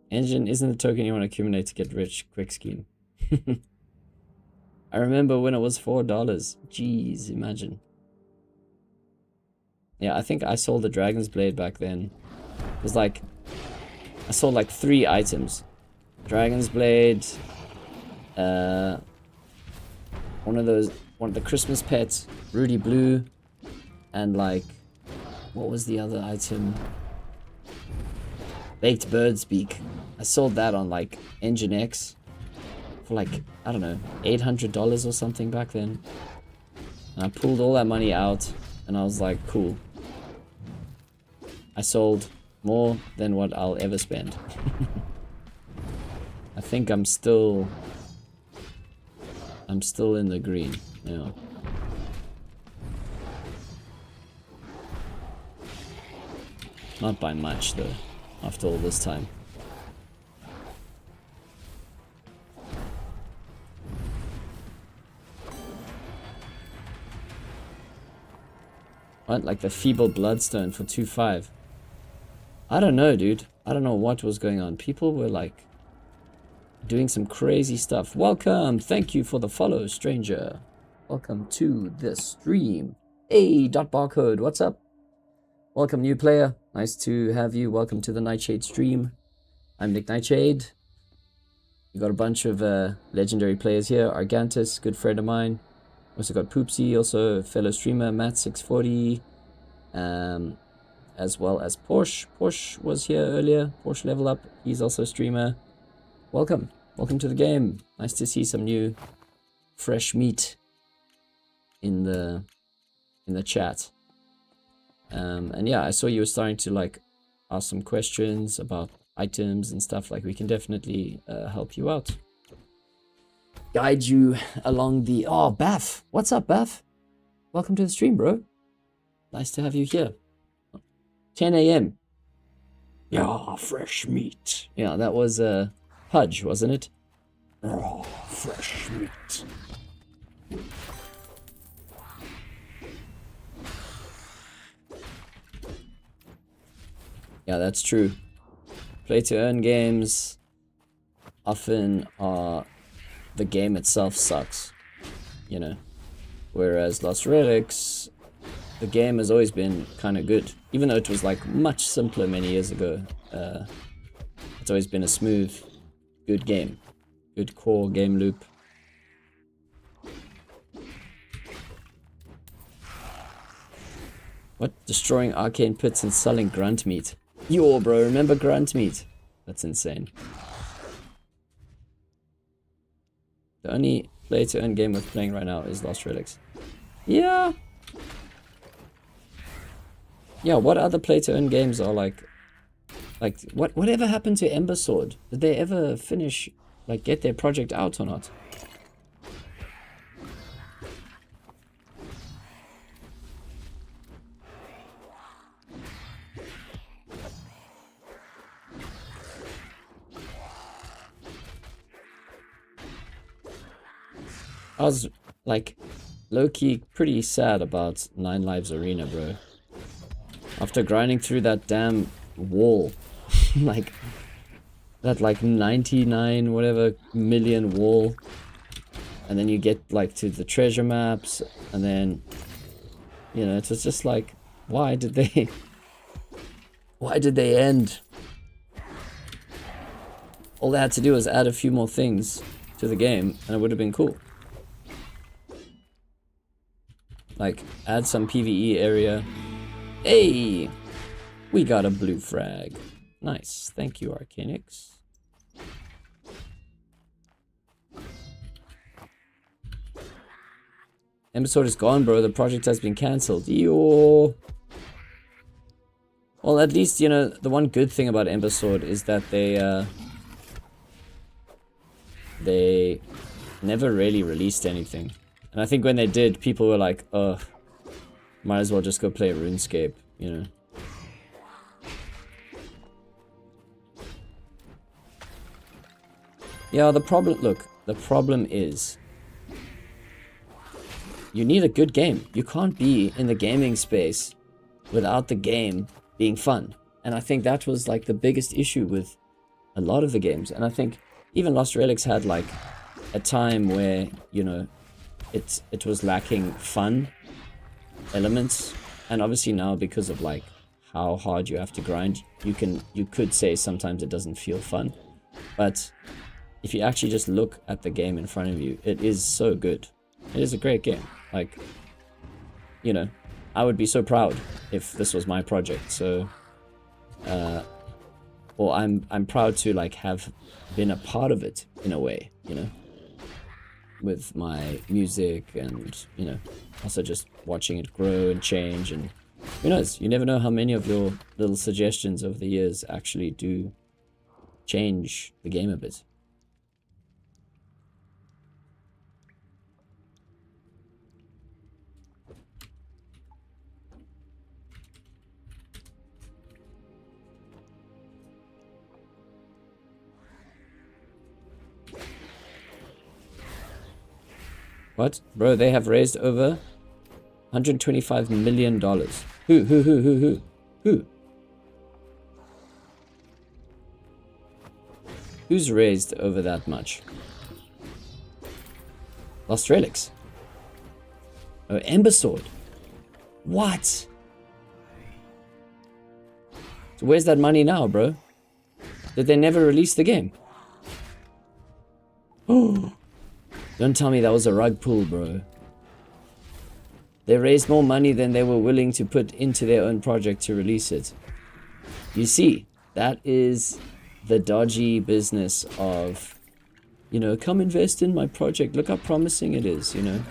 Engine isn't the token you want to accumulate to get rich quick scheme. I remember when it was $4. Jeez, imagine. Yeah, I think I sold the Dragon's Blade back then. It was like, I sold like 3 items. Dragon's Blade, one of the Christmas pets, Rudy Blue, and like, what was the other item? Baked Bird's Beak. I sold that on like Engine X for like, I don't know, $800 or something back then. And I pulled all that money out and I was like, cool. I sold more than what I'll ever spend. I think I'm still in the green, yeah. Not by much though, after all this time. What, like the Feeble Bloodstone for 2.5? I don't know, dude. I don't know what was going on. People were like doing some crazy stuff. Welcome, thank you for the follow, stranger. Welcome to the stream. Hey, Barcode, what's up? Welcome, new player. Nice to have you. Welcome to the Nightshade stream. I'm Nick Nightshade. You got a bunch of legendary players here. Argantus, good friend of mine. Also got Poopsie, also a fellow streamer, Matt640. As well as Porsche. Porsche was here earlier. Porsche Level Up. He's also a streamer. Welcome. Welcome to the game. Nice to see some new fresh meat in the chat. And yeah, I saw you were starting to like ask some questions about items and stuff. Like, we can definitely help you out. Guide you along the... Oh, Baff. What's up, Baff? Welcome to the stream, bro. Nice to have you here. 10 a.m. Yeah, fresh meat. Yeah, that was Pudge, wasn't it? Oh, fresh meat. Yeah, that's true. Play to earn games often are... The game itself sucks, you know. Whereas Lost Relics, the game has always been kind of good. Even though it was like much simpler many years ago. It's always been a smooth, good game. Good core game loop. What? Destroying arcane pits and selling grunt meat. Yo, bro, remember grunt meat? That's insane. The only play-to-earn game we're playing right now is Lost Relics. Yeah. Yeah, what other play-to-earn games are like whatever happened to Ember Sword? Did they ever finish, like, get their project out or not? I was, like, low-key pretty sad about 9 Lives Arena, bro. After grinding through that damn wall, like, that, like, 99 whatever million wall, and then you get, like, to the treasure maps, and then, you know, it was just like, why did they end? All they had to do was add a few more things to the game, and it would have been cool. Like, add some PvE area. Hey! We got a blue frag. Nice. Thank you, Arcanix. Ember Sword is gone, bro. The project has been cancelled. Yo! Well, at least, you know, the one good thing about Ember Sword is that they never really released anything. And I think when they did, people were like, ugh, might as well just go play RuneScape, you know. Yeah, the problem is, you need a good game. You can't be in the gaming space without the game being fun. And I think that was like the biggest issue with a lot of the games. And I think even Lost Relics had like a time where, you know, it was lacking fun elements, and obviously now because of like how hard you have to grind, you could say sometimes it doesn't feel fun, but if you actually just look at the game in front of you, it is so good. It is a great game. Like, you know, I would be so proud if this was my project. So or I'm proud to like have been a part of it in a way, you know, with my music, and, you know, also just watching it grow and change. And who knows, you never know how many of your little suggestions over the years actually do change the game a bit. What? Bro, they have raised over $125 million. Who? Who's raised over that much? Lost Relics. Oh, Ember Sword. What? So where's that money now, bro? Did they never release the game? Oh. Don't tell me that was a rug pull, bro. They raised more money than they were willing to put into their own project to release it. You see, that is the dodgy business of, you know, come invest in my project. Look how promising it is, you know.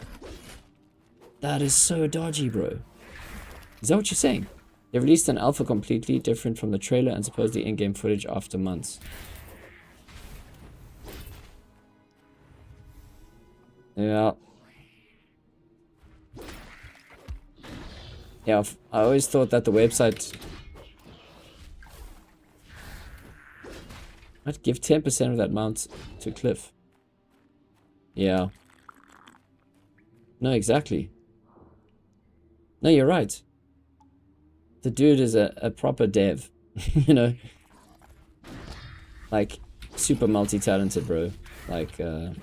That is so dodgy, bro. Is that what you're saying? They released an alpha completely different from the trailer and supposedly in-game footage after months. Yeah. Yeah, I always thought that the website... I'd give 10% of that amount to Cliff. Yeah. No, exactly. No, you're right. The dude is a proper dev. You know? Like, super multi-talented, bro. Like, I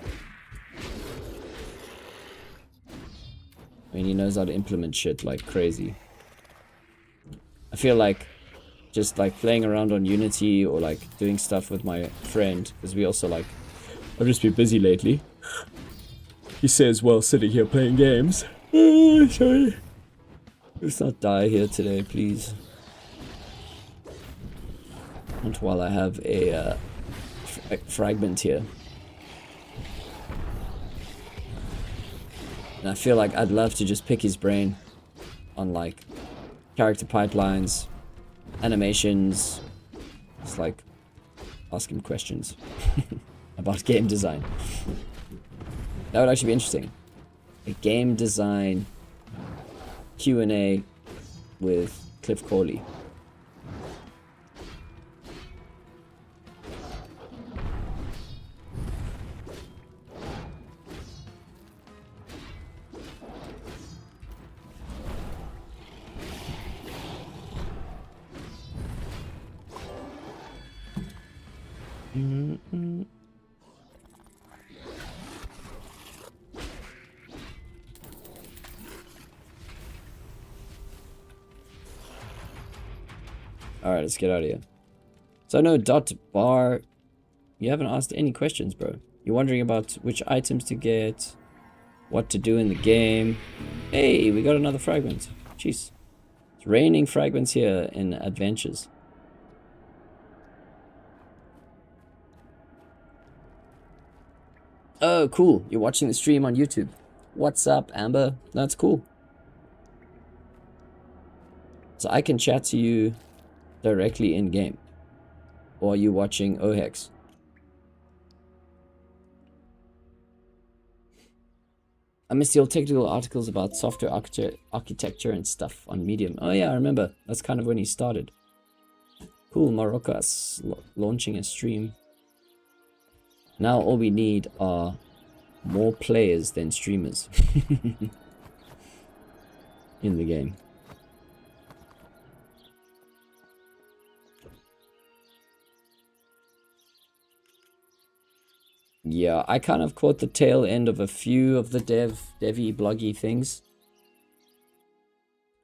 mean, he knows how to implement shit like crazy. I feel like just like playing around on Unity or like doing stuff with my friend, because we also like, I've just been busy lately. He says while sitting here playing games. Sorry. Let's not die here today, please. Not while I have a fragment here. And I feel like I'd love to just pick his brain on like character pipelines, animations, just like ask him questions about game design. That would actually be interesting. A game design Q&A with Cliff Corley. Alright, let's get out of here. So no, Dot Bar, you haven't asked any questions, bro. You're wondering about which items to get, what to do in the game. Hey, we got another fragment. Jeez. It's raining fragments here in Adventures. Oh, cool. You're watching the stream on YouTube. What's up, Amber? That's cool. So I can chat to you directly in game, or are you watching OHEX? I missed the old technical articles about software architecture and stuff on Medium. Oh yeah, I remember. That's kind of when he started. Cool, Marocas launching a stream. Now all we need are more players than streamers in the game. Yeah, I kind of caught the tail end of a few of the devy bloggy things.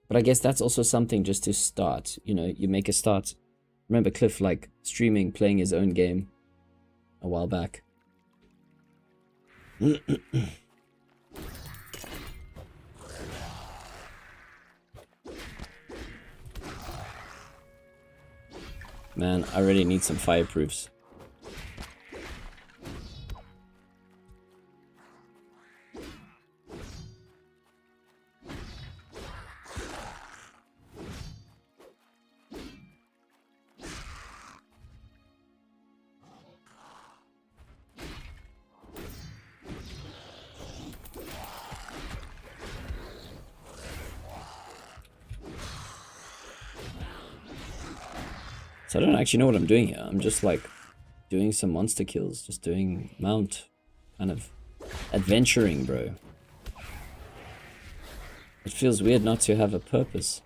But I guess that's also something just to start. You know, you make a start. Remember Cliff like streaming, playing his own game a while back. Man, I really need some fireproofs. So I don't actually know what I'm doing here. I'm just like doing some monster kills, just doing mount, kind of adventuring, bro. It feels weird not to have a purpose.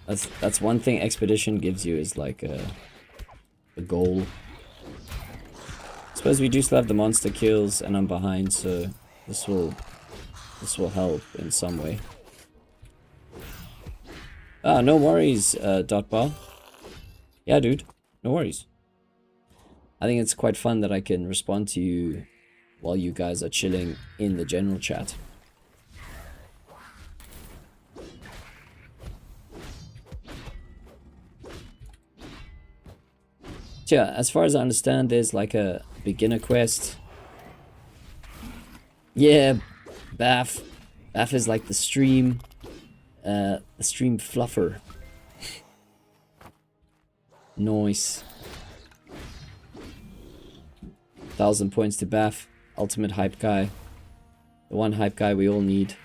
That's one thing Expedition gives you, is like a goal. I suppose we do still have the monster kills and I'm behind, so this will help in some way. Ah, no worries, Dotbar. Yeah, dude, no worries. I think it's quite fun that I can respond to you while you guys are chilling in the general chat. So yeah, as far as I understand, there's like a beginner quest. Yeah, Baff. Baff is like the stream fluffer. Nice. 1,000 points to Baff. Ultimate hype guy. The one hype guy we all need.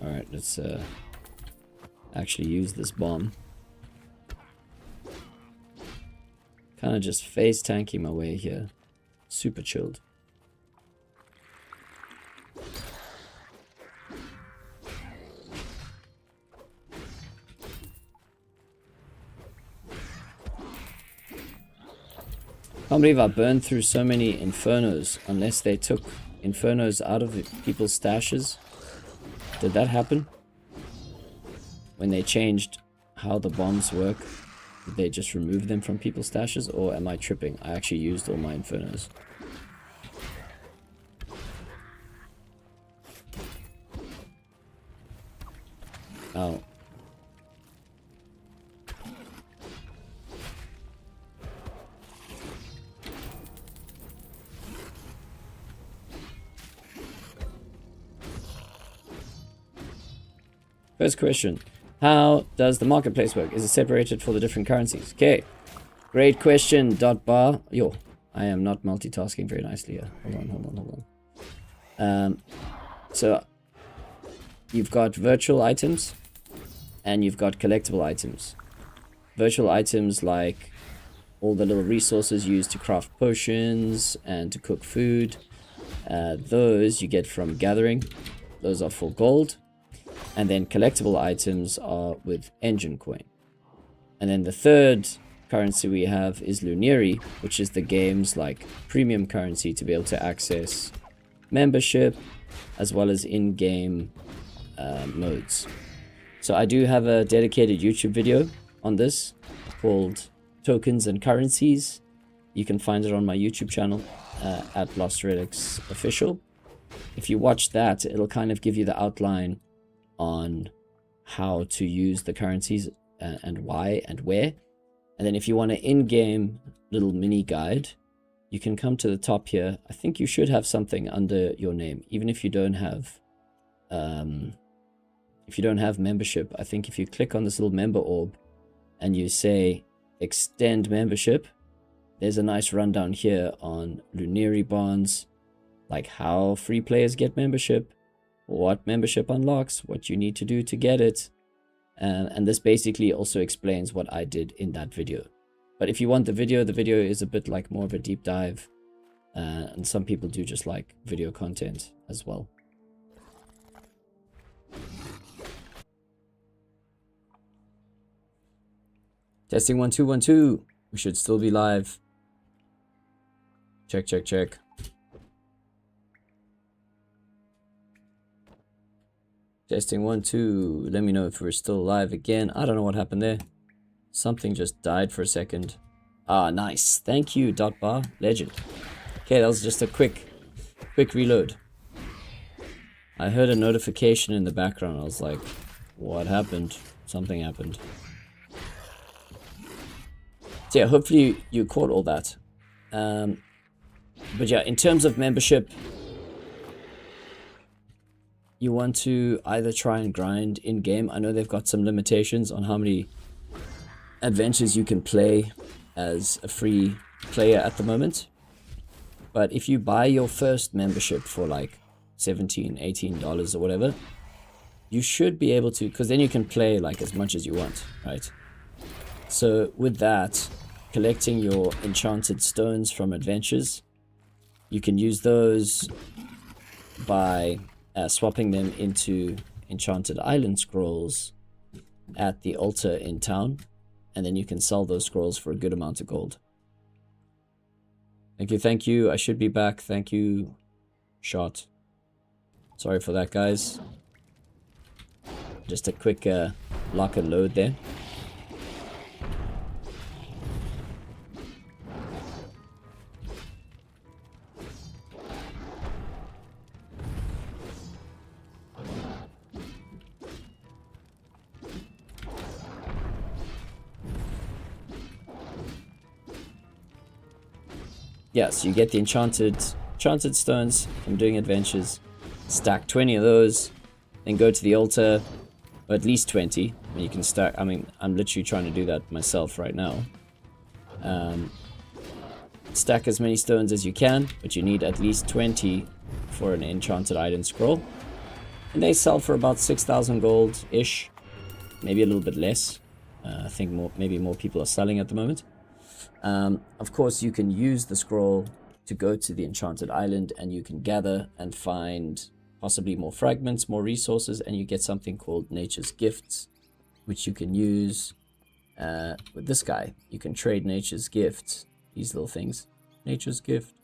Alright, let's actually use this bomb. Kind of just face tanking my way here. Super chilled. Can't believe I burned through so many Infernos, unless they took Infernos out of people's stashes. Did that happen? when they changed how the bombs work, did they just remove them from people's stashes, or am I tripping? I actually used all my Infernos. Oh. First question. How does the marketplace work? Is it separated for the different currencies? Okay. Great question, .bar. Yo, I am not multitasking very nicely here. Hold on. So, you've got virtual items, and you've got collectible items. Virtual items like all the little resources used to craft potions and to cook food. Those you get from gathering. Those are for gold. And then collectible items are with engine coin. And then the third currency we have is Luneri, which is the game's like premium currency to be able to access membership as well as in-game modes. So I do have a dedicated YouTube video on this called Tokens and Currencies. You can find it on my YouTube channel at Lost Relics Official. If you watch that, it'll kind of give you the outline on how to use the currencies and why and where. And then if you want an in-game little mini guide, you can come to the top here. I think you should have something under your name, even if you don't have membership. I think if you click on this little member orb and you say extend membership, there's a nice rundown here on Luneri bonds, like how free players get membership, what membership unlocks, what you need to do to get it. And this basically also explains what I did in that video. But if you want the video is a bit like more of a deep dive. And some people do just like video content as well. Testing 1 2 1 2. We should still be live. Check, check, check. Testing 1 2. Let me know if we're still live again. I don't know what happened there. Something just died for a second. Ah, nice. Thank you, .bar. Legend. Okay, that was just a quick reload. I heard a notification in the background. I was like, what happened? Something happened. So yeah, hopefully you caught all that. But yeah, in terms of membership, you want to either try and grind in-game. I know they've got some limitations on how many adventures you can play as a free player at the moment. But if you buy your first membership for like $17, $18 or whatever, you should be able to, because then you can play like as much as you want, right? So with that, collecting your enchanted stones from adventures, you can use those by swapping them into enchanted island scrolls at the altar in town, and then you can sell those scrolls for a good amount of gold. Thank you. I should be back. Thank you, Shot. Sorry for that, guys. Just a quick lock and load there. Yes, you get the enchanted stones from doing adventures. Stack 20 of those, then go to the altar, or at least 20. You can stack. I mean, I'm literally trying to do that myself right now. Stack as many stones as you can, but you need at least 20 for an enchanted item scroll. And they sell for about 6,000 gold ish, maybe a little bit less. I think maybe more people are selling at the moment. Of course, you can use the scroll to go to the enchanted island, and you can gather and find possibly more fragments, more resources, and you get something called Nature's Gifts, which you can use with this guy. You can trade Nature's Gifts, these little things. Nature's Gift.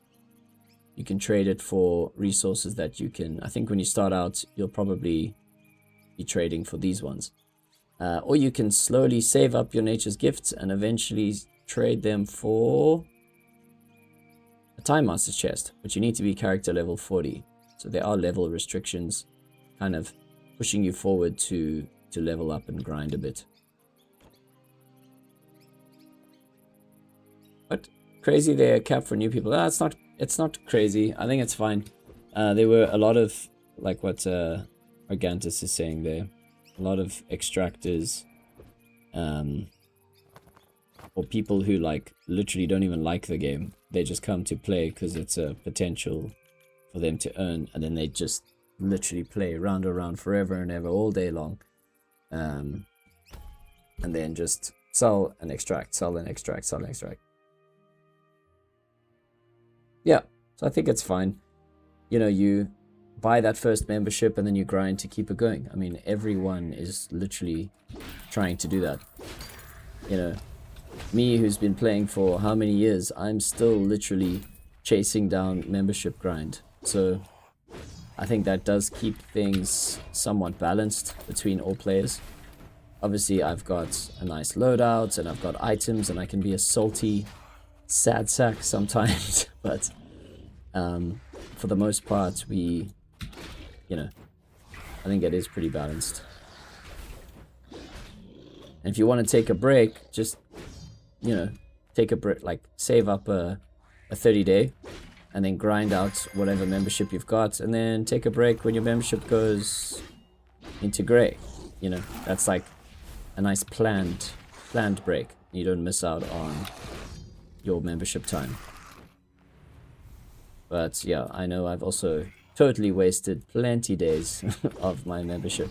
You can trade it for resources that you can, I think when you start out, you'll probably be trading for these ones. Or you can slowly save up your nature's gifts and eventually trade them for a Time Master's chest, but you need to be character level 40. So there are level restrictions kind of pushing you forward to level up and grind a bit. But crazy there, cap for new people. It's not crazy. I think it's fine. There were a lot of, like what Argantus is saying there, a lot of extractors, or people who like literally don't even like the game. They just come to play because it's a potential for them to earn, and then they just literally play round and round forever and ever all day long, and then just sell and extract, sell and extract, sell and extract. Yeah, so I think it's fine. You know, you buy that first membership and then you grind to keep it going. I mean, everyone is literally trying to do that. You know, me who's been playing for how many years, I'm still literally chasing down membership grind. So I think that does keep things somewhat balanced between all players. Obviously, I've got a nice loadout and I've got items and I can be a salty sad sack sometimes, but for the most part, you know, I think it is pretty balanced. And if you want to take a break, just, you know, take a break, like save up a 30-day and then grind out whatever membership you've got, and then take a break when your membership goes into gray. You know, that's like a nice planned break. You don't miss out on your membership time. But yeah, I know I've also totally wasted plenty days of my membership.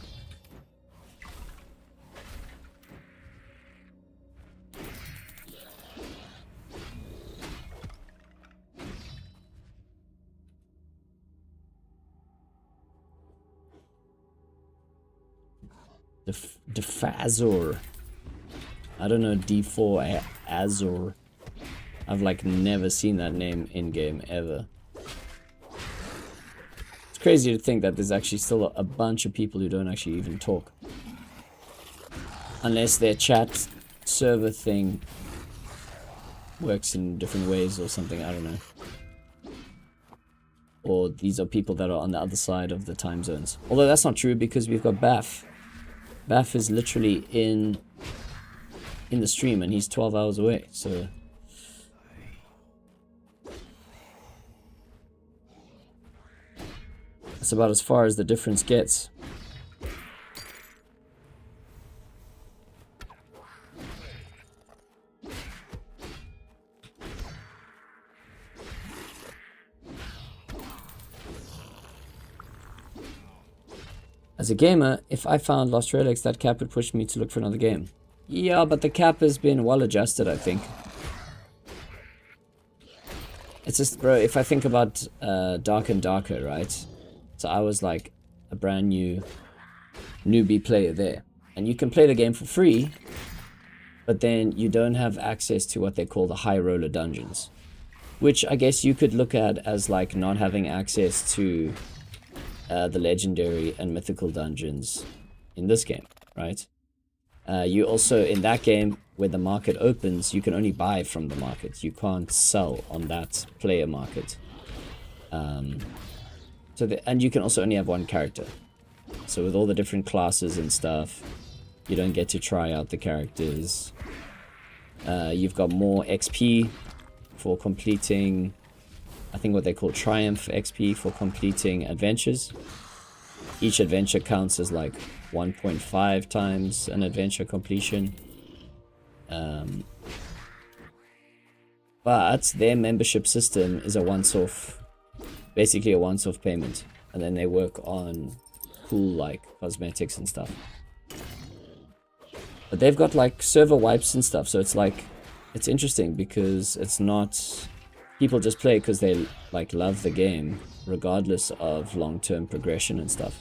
Defazor. I don't know, D4 Azor. I've like never seen that name in game ever. It's crazy to think that there's actually still a bunch of people who don't actually even talk. Unless their chat server thing works in different ways or something, I don't know. Or these are people that are on the other side of the time zones. Although that's not true because we've got Baff. Baff is literally in the stream and he's 12 hours away, so... That's about as far as the difference gets. As a gamer, if I found Lost Relics, that cap would push me to look for another game. Yeah, but the cap has been well adjusted, I think. It's just, bro, if I think about Dark and Darker, right? So I was like a brand new newbie player there. And you can play the game for free, but then you don't have access to what they call the high roller dungeons. Which I guess you could look at as like not having access to the legendary and mythical dungeons in this game, right? You also, in that game, where the market opens, you can only buy from the market. You can't sell on that player market. And you can also only have one character. So with all the different classes and stuff, you don't get to try out the characters. You've got more XP for completing, I think what they call Triumph XP for completing adventures. Each adventure counts as like 1.5 times an adventure completion. But their membership system is a once-off, basically a once-off payment. And then they work on cool like cosmetics and stuff. But they've got like server wipes and stuff, so it's like, it's interesting because it's not, people just play because they like love the game, regardless of long-term progression and stuff.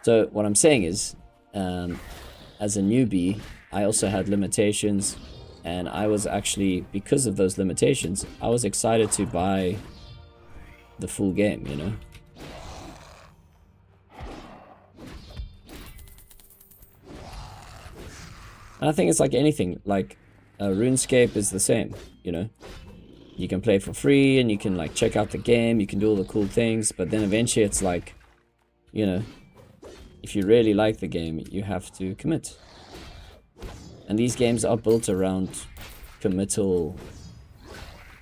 So what I'm saying is, as a newbie, I also had limitations, and I was actually, because of those limitations, I was excited to buy the full game, you know? And I think it's like anything, like RuneScape is the same, you know. You can play for free and you can like check out the game, you can do all the cool things, but then eventually it's like, you know, if you really like the game, you have to commit. And these games are built around committal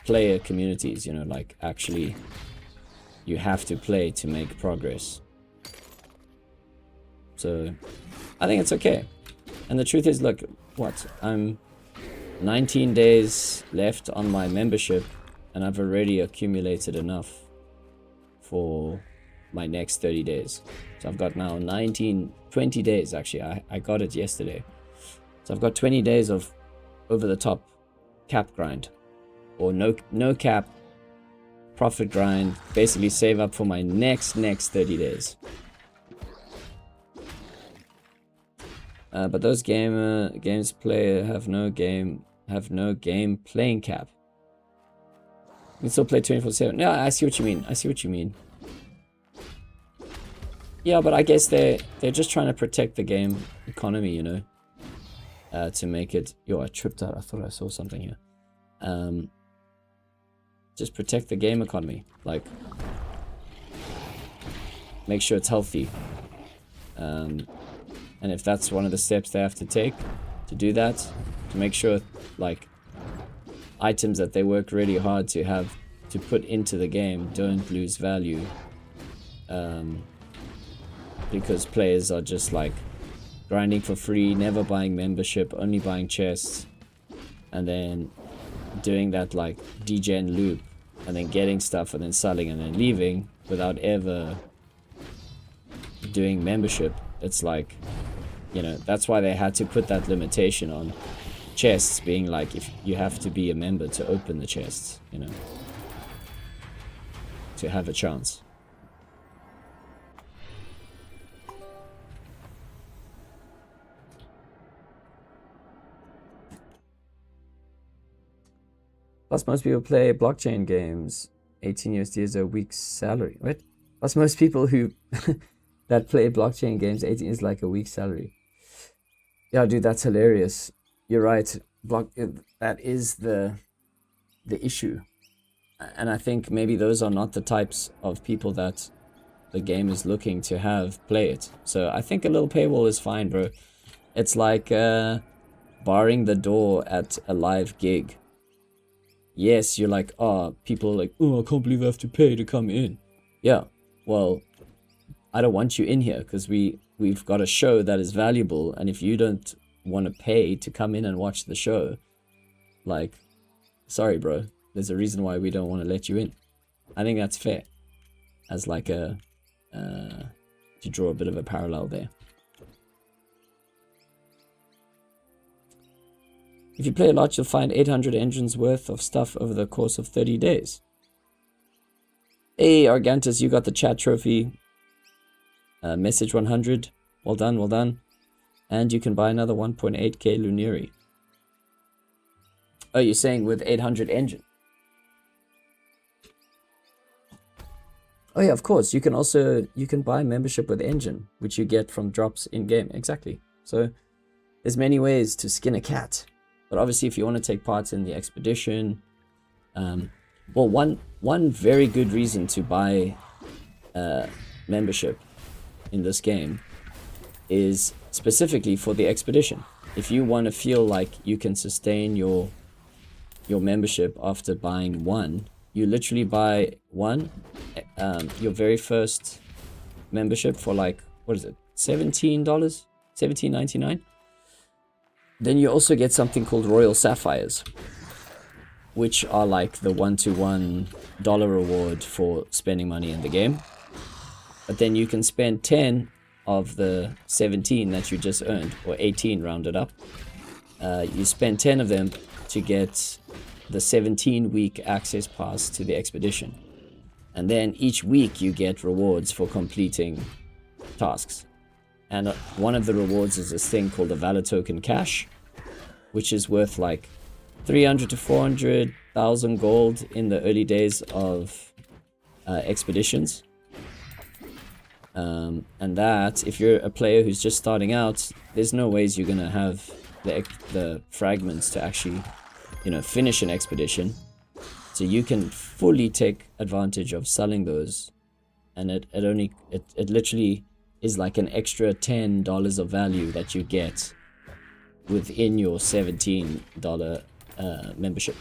player communities, you know, like actually you have to play to make progress. So I think it's okay. And the truth is, look, what? I'm 19 days left on my membership and I've already accumulated enough for my next 30 days. So I've got now 20 days actually. I got it yesterday. So I've got 20 days of over the top cap grind or no cap profit grind, basically save up for my next 30 days. But those games play have no game playing cap. You can still play 24/7. No, I see what you mean. Yeah, but I guess they're just trying to protect the game economy, you know. To make it. Yo, I tripped out. I thought I saw something here. Just protect the game economy. Like, make sure it's healthy. And if that's one of the steps they have to take to do that, to make sure like items that they work really hard to have to put into the game don't lose value, because players are just like grinding for free, never buying membership, only buying chests, and then doing that like degen loop, and then getting stuff and then selling and then leaving without ever doing membership. It's like, you know, that's why they had to put that limitation on chests, being like, if you have to be a member to open the chests, you know, to have a chance. Plus, most people play blockchain games. 18 USD is a week's salary. What? Plus, most people who that play blockchain games, 18 is like a week's salary. Yeah, dude, that's hilarious. You're right. That is the issue. And I think maybe those are not the types of people that the game is looking to have play it. So I think a little paywall is fine, bro. It's like barring the door at a live gig. Yes, you're like, people are like, oh, I can't believe I have to pay to come in. Yeah, well, I don't want you in here because we've got a show that is valuable, and if you don't want to pay to come in and watch the show, like, sorry, bro, there's a reason why we don't want to let you in. I think that's fair, as like to draw a bit of a parallel there. If you play a lot, you'll find 800 engines worth of stuff over the course of 30 days. Hey, Argantus, you got the chat trophy. Message 100. Well done, well done. And you can buy another 1.8k Luniri. Oh, you're saying with 800 engine? Oh yeah, of course. You can buy membership with engine, which you get from drops in game. Exactly. So there's many ways to skin a cat. But obviously, if you want to take part in the expedition, well, one very good reason to buy membership in this game is specifically for the expedition. If you want to feel like you can sustain your membership after buying one, you literally buy one, your very first membership for like, what is it, $17, $17.99. Then you also get something called Royal Sapphires, which are like the $1-to-1 reward for spending money in the game. But then you can spend 10 of the 17 that you just earned, or 18 rounded up. You spend 10 of them to get the 17-week access pass to the expedition. And then each week you get rewards for completing tasks. And one of the rewards is this thing called the Valor Token Cash, which is worth like 300 to 400,000 gold in the early days of expeditions. And that, if you're a player who's just starting out, there's no ways you're gonna have the fragments to actually, you know, finish an expedition. So you can fully take advantage of selling those, and it literally is like an extra $10 of value that you get within your $17 membership.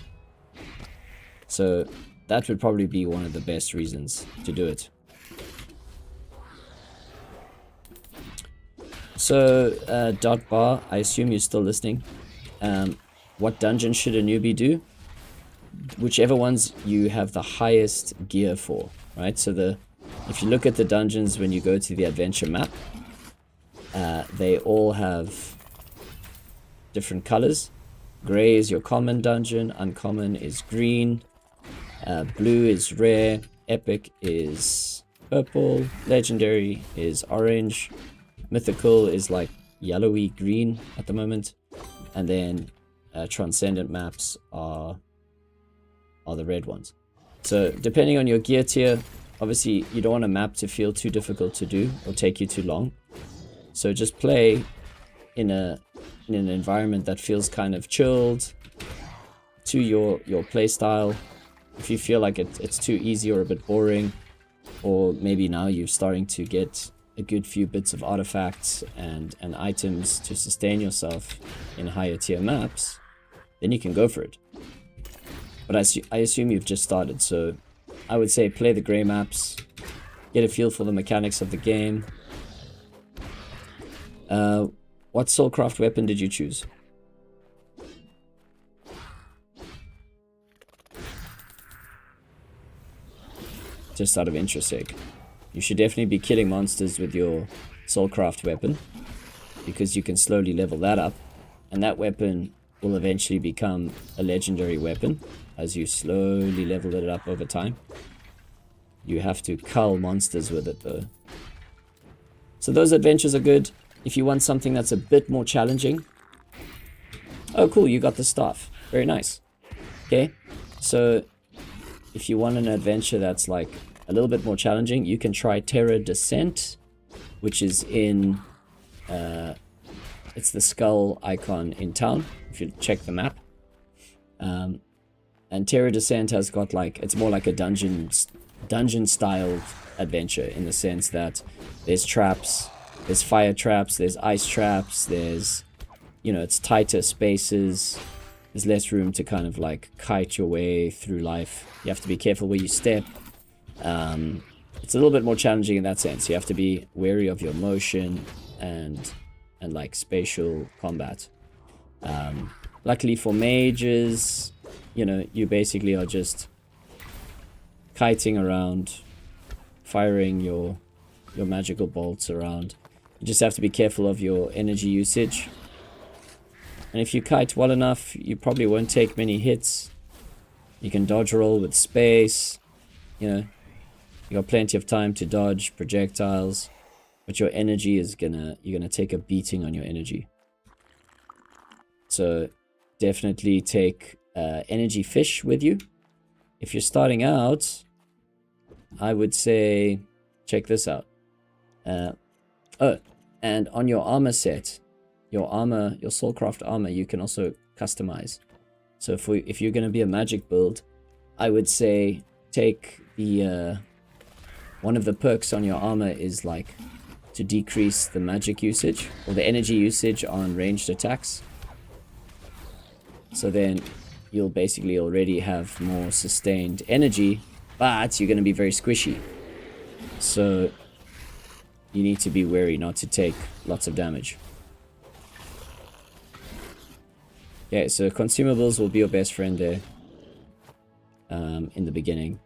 So that would probably be one of the best reasons to do it. So, Dot Bar, I assume you're still listening. What dungeon should a newbie do? Whichever ones you have the highest gear for, right? So if you look at the dungeons when you go to the adventure map, they all have different colors. Gray is your common dungeon, uncommon is green, blue is rare, epic is purple, legendary is orange, mythical is like yellowy green at the moment, and then transcendent maps are the red ones. So depending on your gear tier, obviously you don't want a map to feel too difficult to do or take you too long. So just play in an environment that feels kind of chilled to your play style. If you feel like it's too easy or a bit boring, or maybe now you're starting to get a good few bits of artifacts and items to sustain yourself in higher tier maps, then you can go for it. But I assume you've just started, so I would say play the grey maps, get a feel for the mechanics of the game. What Soulcraft weapon did you choose? Just out of interest sake. You should definitely be killing monsters with your Soulcraft weapon, because you can slowly level that up, and that weapon will eventually become a legendary weapon as you slowly level it up over time. You have to cull monsters with it though. So those adventures are good. If you want something that's a bit more challenging. Oh cool, you got the staff. Very nice. Okay, so if you want an adventure that's like a little bit more challenging, you can try Terra Descent, which is in it's the skull icon in town, if you check the map. And Terra Descent has got like, it's more like a dungeon style adventure, in the sense that there's traps, there's fire traps, there's ice traps, there's, you know, it's tighter spaces, there's less room to kind of like kite your way through life. You have to be careful where you step. It's a little bit more challenging in that sense. You have to be wary of your motion and like spatial combat. Luckily for mages, you know, you basically are just kiting around, firing your magical bolts around. You just have to be careful of your energy usage. And if you kite well enough, you probably won't take many hits. You can dodge roll with space, you know. You got plenty of time to dodge projectiles, but your energy is you're gonna take a beating on your energy. So definitely take energy fish with you. If you're starting out, I would say check this out. Oh, and on your armor set, your Soulcraft armor, you can also customize. So if you're gonna be a magic build, I would say take the one of the perks on your armor is like to decrease the magic usage or the energy usage on ranged attacks. So then you'll basically already have more sustained energy, but you're going to be very squishy. So you need to be wary not to take lots of damage. Okay, so consumables will be your best friend there in the beginning.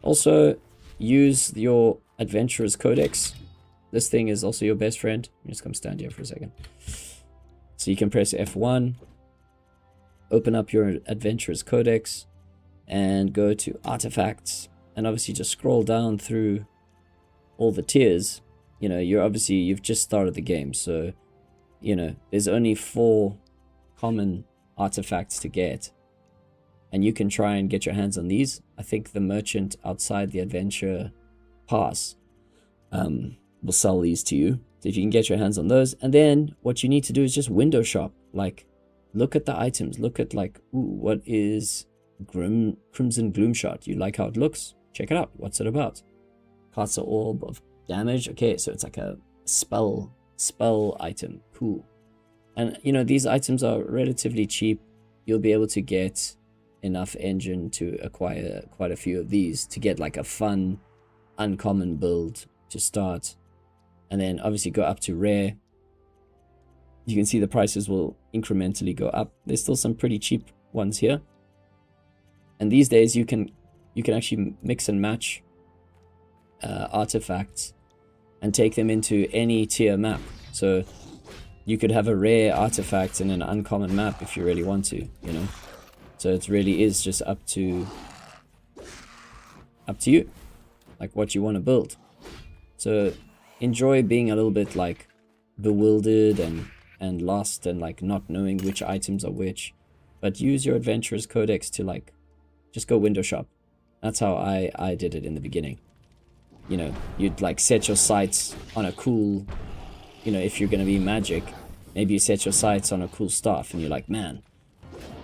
Also, use your Adventurer's Codex. This thing is also your best friend. Let me just come stand here for a second. So you can press F1, open up your Adventurer's Codex, and go to Artifacts, and obviously just scroll down through all the tiers. You know, you've just started the game, so, you know, there's only 4 common artifacts to get. And you can try and get your hands on these. I think the merchant outside the adventure pass will sell these to you. So if you can get your hands on those, and then what you need to do is just window shop. Like, look at the items. Look at like, ooh, what is Crimson Gloom Shot? You like how it looks? Check it out. What's it about? Casts an orb of damage. Okay, so it's like a spell item. Cool. And you know, these items are relatively cheap. You'll be able to get enough engine to acquire quite a few of these to get like a fun, uncommon build to start. And then obviously go up to rare. You can see the prices will incrementally go up. There's still some pretty cheap ones here. And these days you can actually mix and match artifacts and take them into any tier map. So you could have a rare artifact in an uncommon map if you really want to, you know. So it really is just up to you, like what you want to build. So enjoy being a little bit like bewildered and lost and like not knowing which items are which, but use your adventurer's codex to like just go window shop. That's how I did it in the beginning. You know, you'd like set your sights on a cool, you know, if you're going to be magic, maybe you set your sights on a cool staff and you're like, man,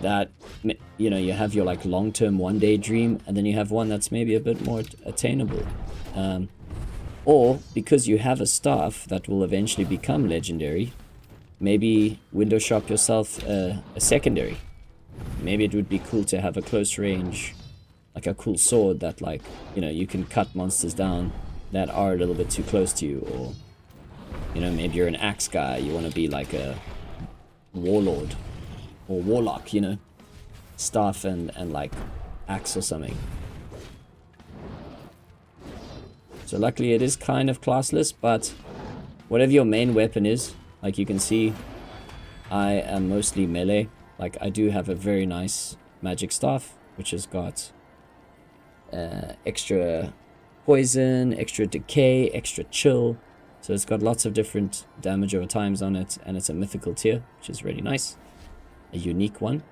that, you know, you have your like long-term one-day dream, and then you have one that's maybe a bit more attainable. Or because you have a staff that will eventually become legendary, maybe window shop yourself a secondary. Maybe it would be cool to have a close range, like a cool sword that like, you know, you can cut monsters down that are a little bit too close to you. Or, you know, maybe you're an axe guy, you want to be like a warlord or warlock, you know, staff and like axe or something. So luckily it is kind of classless, but whatever your main weapon is, like you can see, I am mostly melee. Like I do have a very nice magic staff, which has got extra poison, extra decay, extra chill. So it's got lots of different damage over times on it, and it's a mythical tier, which is really nice. A unique one.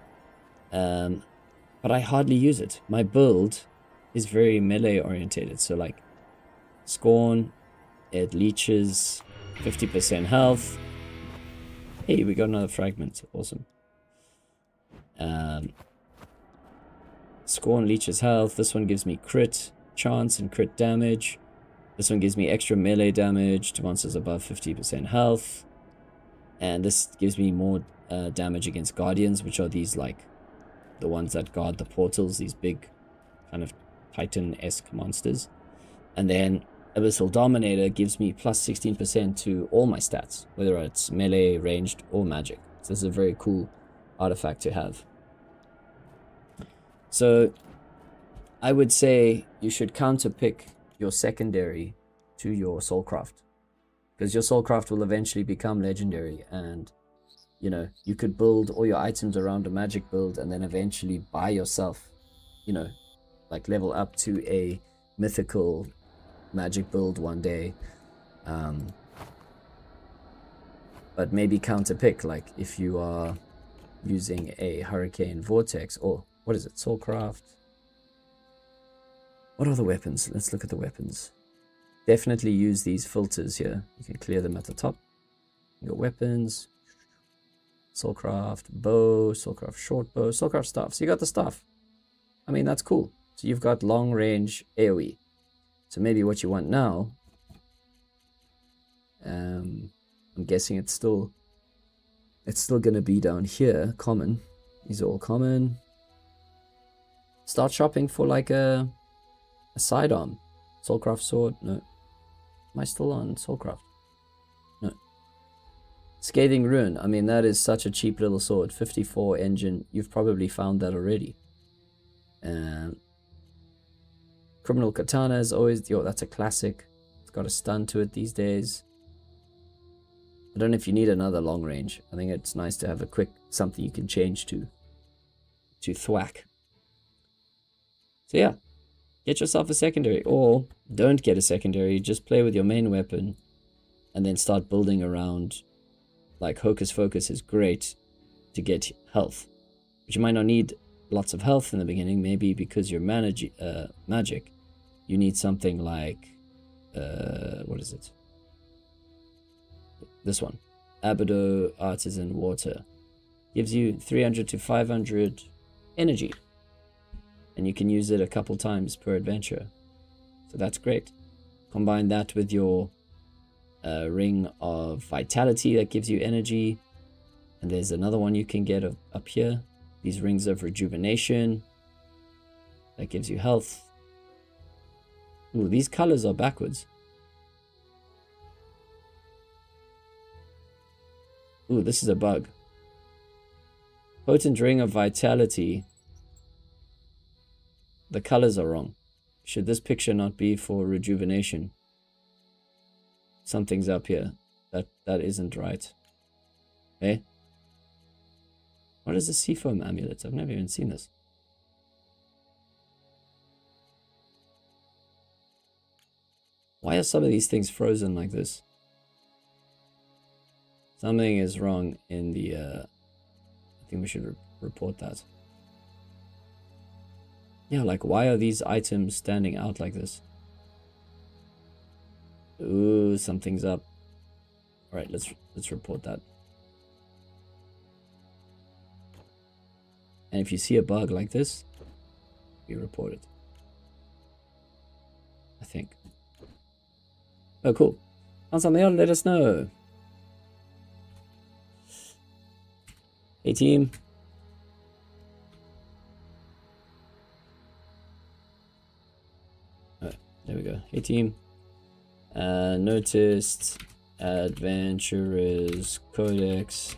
But I hardly use it. My build is very melee orientated, so like Scorn, it leeches 50% health. Hey, we got another fragment. Awesome. Scorn leeches health. This one gives me crit chance and crit damage. This one gives me extra melee damage to monsters above 50% health. And this gives me more damage against guardians, which are these like the ones that guard the portals, these big kind of Titan-esque monsters. And then Abyssal Dominator gives me plus 16% to all my stats, whether it's melee, ranged, or magic. So this is a very cool artifact to have. So I would say you should counterpick your secondary to your Soulcraft, because your Soulcraft will eventually become legendary, and you know, you could build all your items around a magic build and then eventually buy yourself, you know, like level up to a mythical magic build one day. But maybe counterpick, like if you are using a Hurricane Vortex, or what is it, Soulcraft? What are the weapons? Let's look at the weapons. Definitely use these filters here. You can clear them at the top. Your weapons. Soulcraft bow, Soulcraft short bow, Soulcraft staff. So you got the staff. I mean, that's cool. So you've got long range AoE. So maybe what you want now, I'm guessing it's still gonna be down here, common. These are all common. Start shopping for like a sidearm. Soulcraft sword, no. Am I still on Soulcraft? No. Scathing Rune, I mean, that is such a cheap little sword. 54 engine, you've probably found that already. Criminal Katana is always, yo, that's a classic. It's got a stun to it these days. I don't know if you need another long range. I think it's nice to have a quick, something you can change to thwack. So yeah, get yourself a secondary, or don't get a secondary, just play with your main weapon and then start building around. Like Hocus Focus is great to get health, but you might not need lots of health in the beginning. Maybe because you're magic, you need something like what is it? This one. Abido Artisan Water. Gives you 300 to 500 energy. And you can use it a couple times per adventure. So that's great. Combine that with your Ring of Vitality that gives you energy. And there's another one you can get up here. These Rings of Rejuvenation. That gives you health. Ooh, these colors are backwards. Ooh, this is a bug. Potent Ring of Vitality. The colors are wrong. Should this picture not be for rejuvenation? Something's up here. That isn't right. Eh? What is a Seafoam Amulet? I've never even seen this. Why are some of these things frozen like this? Something is wrong in the... I think we should report that. Yeah, like why are these items standing out like this? Ooh, something's up. Alright, let's report that. And if you see a bug like this, you report it. I think. Oh, cool. Found something else, let us know. Hey, team. Oh, there we go. Hey, team. Noticed Adventurers Codex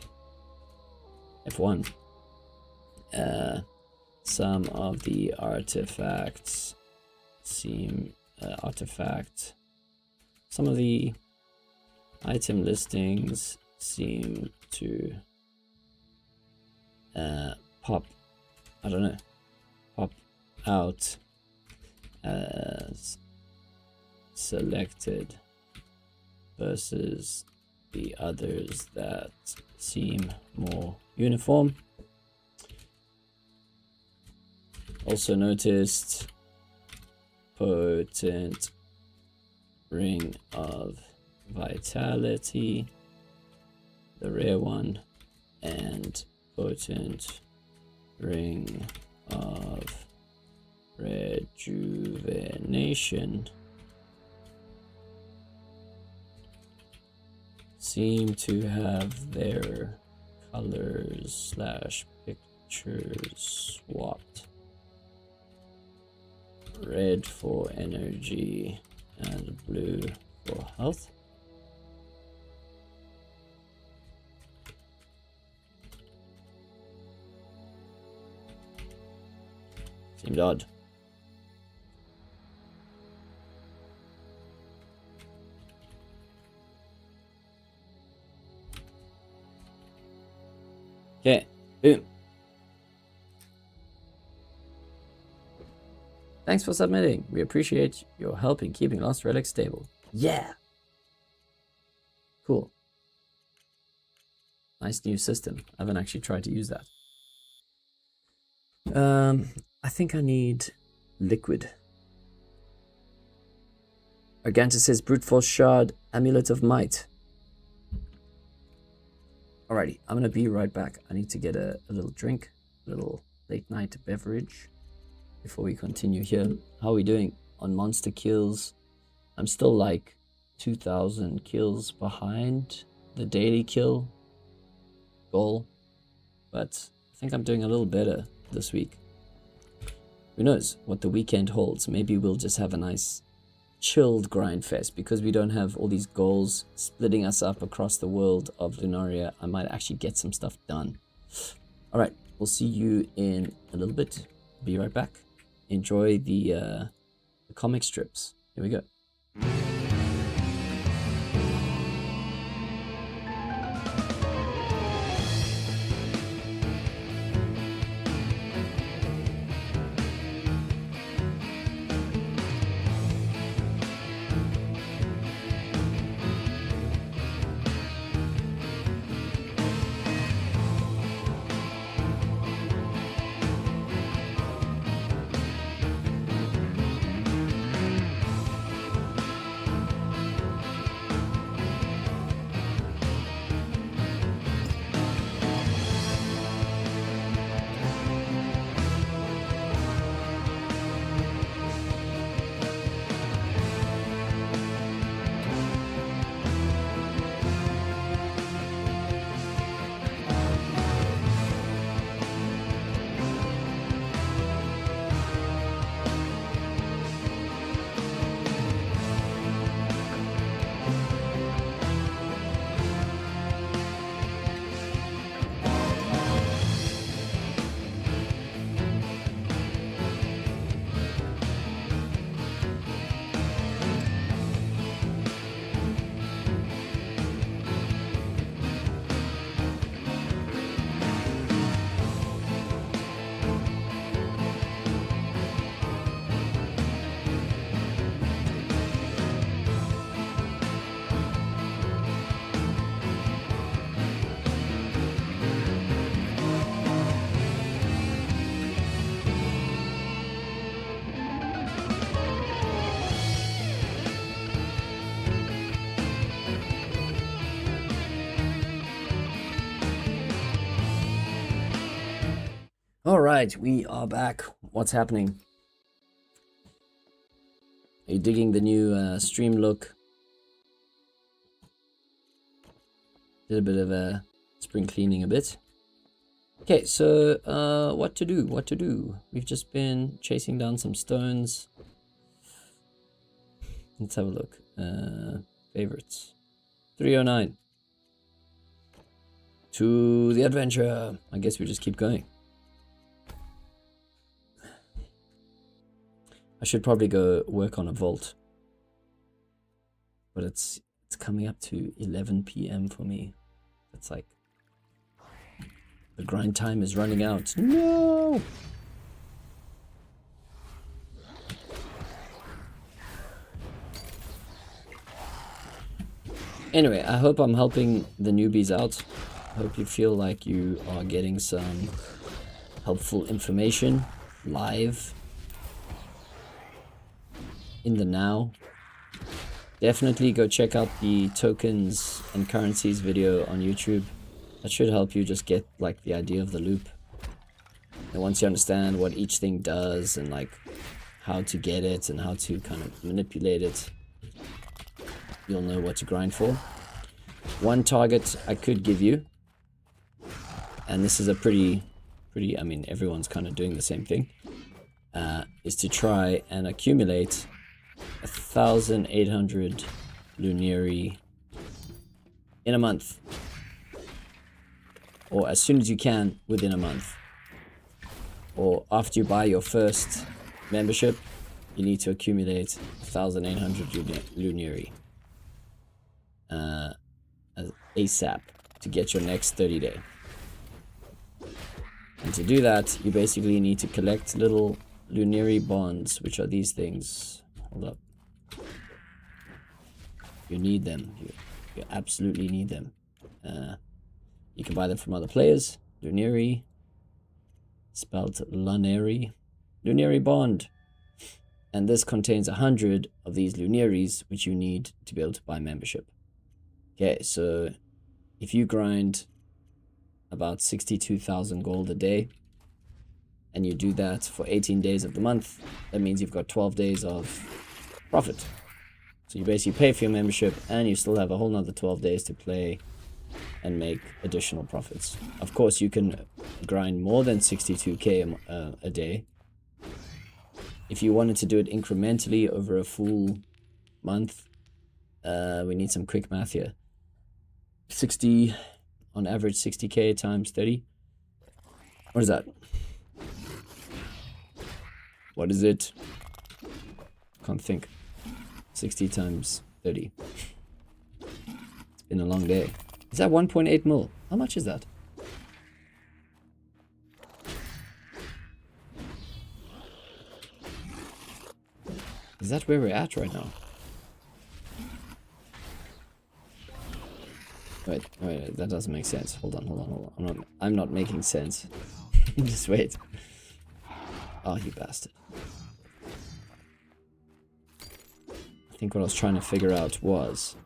F1. Some of the artifacts seem some of the item listings seem to pop out as selected versus the others that seem more uniform. Also noticed potent Ring of Vitality, the rare one, and potent Ring of Rejuvenation seem to have their colors / pictures swapped. Red for energy and blue for health. Seemed odd. Okay, boom. Thanks for submitting. We appreciate your help in keeping Lost Relics stable. Yeah! Cool. Nice new system. I haven't actually tried to use that. I think I need liquid. Arganta says Brute Force Shard, Amulet of Might. Alrighty, I'm gonna be right back. I need to get a little drink, a little late night beverage before we continue here. How are we doing on monster kills? I'm still like 2,000 kills behind the daily kill goal, but I think I'm doing a little better this week. Who knows what the weekend holds? Maybe we'll just have a nice chilled grind fest because we don't have all these goals splitting us up across the world of Lunaria. I might actually get some stuff done. All right, we'll see you in a little bit. Be right back. Enjoy the comic strips. Here we go. Alright, we are back. What's happening? Are you digging the new stream look? Did a bit of a spring cleaning a bit. Okay, so what to do? What to do? We've just been chasing down some stones. Let's have a look. Favorites. 309. To the adventure. I guess we just keep going. I should probably go work on a vault. But it's coming up to 11 PM for me. It's like the grind time is running out. No! Anyway, I hope I'm helping the newbies out. I hope you feel like you are getting some helpful information live in the now. Definitely go check out the tokens and currencies video on YouTube. That should help you just get like the idea of the loop. And once you understand what each thing does and like how to get it and how to kind of manipulate it, you'll know what to grind for. One target I could give you, and this is a pretty, I mean, everyone's kind of doing the same thing, is to try and accumulate 1,800 lunari in a month, or as soon as you can within a month, or after you buy your first membership, you need to accumulate 1,800 lunari ASAP to get your next 30-day. And to do that, you basically need to collect little lunari bonds, which are these things. Hold up. You need them. You absolutely need them. You can buy them from other players. Lunari, spelled lunari. Lunari bond. And this contains 100 of these lunaries, which you need to be able to buy membership. Okay, so if you grind about 62,000 gold a day, and you do that for 18 days of the month, that means you've got 12 days of profit. So you basically pay for your membership, and you still have a whole nother 12 days to play and make additional profits. Of course, you can grind more than 62k a day. If you wanted to do it incrementally over a full month, we need some quick math here. 60, on average 60k times 30. What is that? What is it? Can't think. 60 times 30. It's been a long day. Is that 1.8 mil? How much is that? Is that where we're at right now? Wait, that doesn't make sense. Hold on. I'm not making sense. Just wait. Oh, you bastard. I think what I was trying to figure out was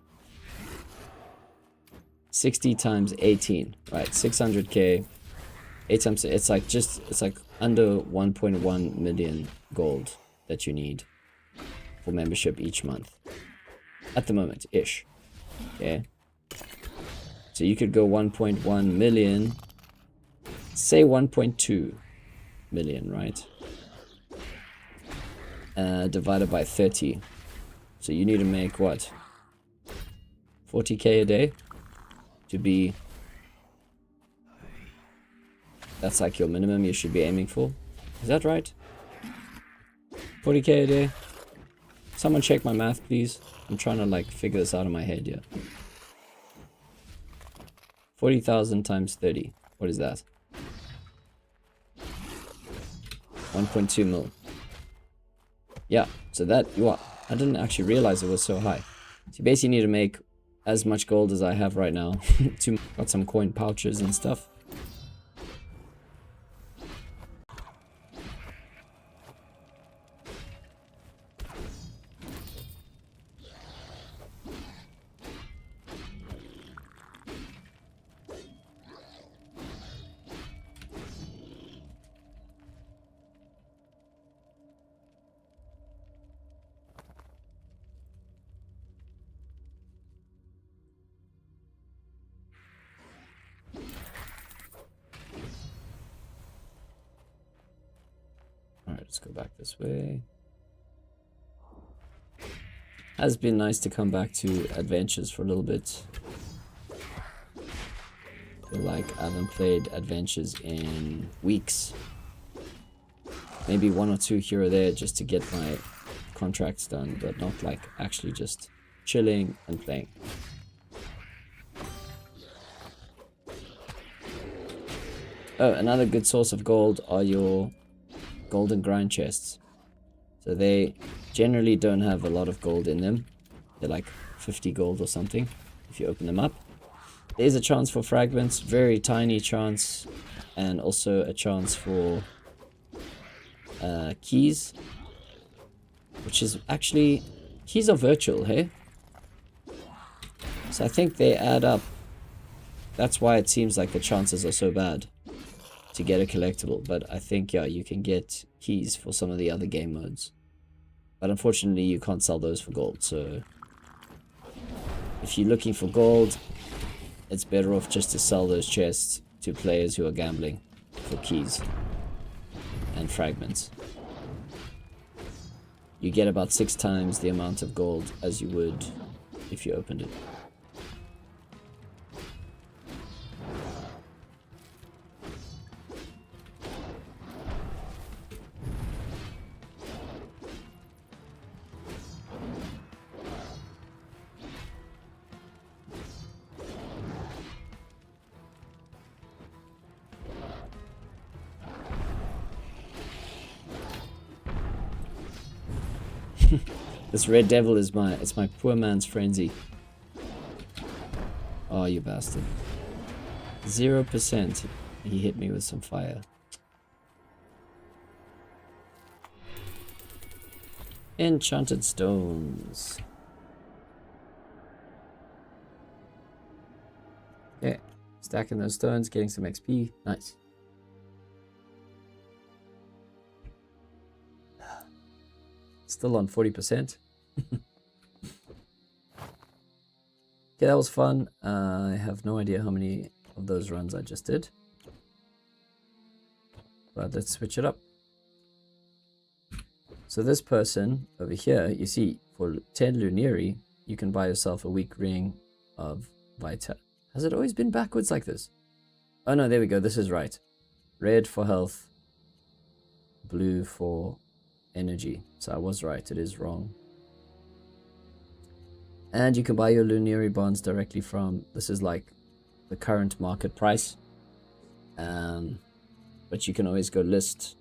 60 times 18, right? 600k. 8 times, it's like under 1.1 million gold that you need for membership each month. At the moment, ish. Okay. So you could go 1.1 million, say 1.2 million, right? Divided by 30. So you need to make what? 40k a day to be... That's like your minimum you should be aiming for. Is that right? 40k a day? Someone check my math, please. I'm trying to like figure this out in my head, yeah. 40,000 times 30. What is that? 1.2 mil. Yeah, so that, I didn't actually realize it was so high. So you basically need to make as much gold as I have right now. Got some coin pouches and stuff. Let's go back this way. Has been nice to come back to adventures for a little bit. Feel like I haven't played adventures in weeks. Maybe one or two here or there just to get my contracts done, but not like actually just chilling and playing. Oh, another good source of gold are your golden grind chests. So they generally don't have a lot of gold in them. They're like 50 gold or something if you open them up. There's a chance for fragments, very tiny chance, and also a chance for keys, which is actually, keys are virtual, hey? So I think they add up. That's why it seems like the chances are so bad to get a collectible, but I think, yeah, you can get keys for some of the other game modes. But unfortunately, you can't sell those for gold, so if you're looking for gold, it's better off just to sell those chests to players who are gambling for keys and fragments. You get about 6 times the amount of gold as you would if you opened it. This red devil is it's my poor man's frenzy. Oh, you bastard. 0%. He hit me with some fire. Enchanted stones. Okay. Stacking those stones, getting some XP. Nice. Still on 40%. Okay, that was fun. I have no idea how many of those runs I just did. But let's switch it up. So this person over here, you see, for 10 Luneri, you can buy yourself a weak ring of Vital. Has it always been backwards like this? Oh no, there we go. This is right. Red for health, blue for energy. So I was right. It is wrong. And you can buy your Luneri bonds directly from, this is like the current market price. But you can always go list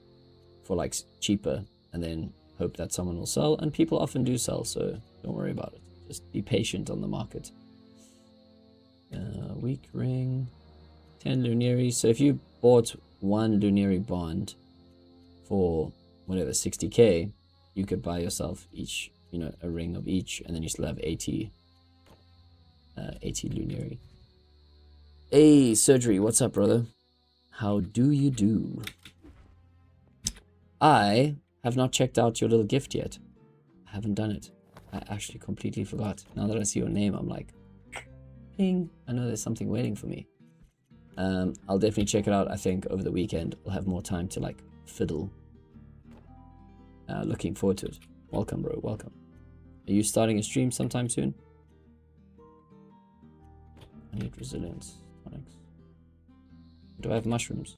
for like cheaper and then hope that someone will sell. And people often do sell, so don't worry about it. Just be patient on the market. Weak ring, 10 Luneri. So if you bought 1 Luneri bond for whatever, 60k, you could buy yourself each, you know, a ring of each, and then you still have 80 Luneri. Hey, Surgery, what's up, brother? How do you do? I have not checked out your little gift yet. I haven't done it. I actually completely forgot. Now that I see your name, I'm like, ping, I know there's something waiting for me. I'll definitely check it out. I think over the weekend I'll have more time to like fiddle. Looking forward to it. Welcome, bro. Welcome. Are you starting a stream sometime soon? I need resilience. Tonics. Do I have mushrooms?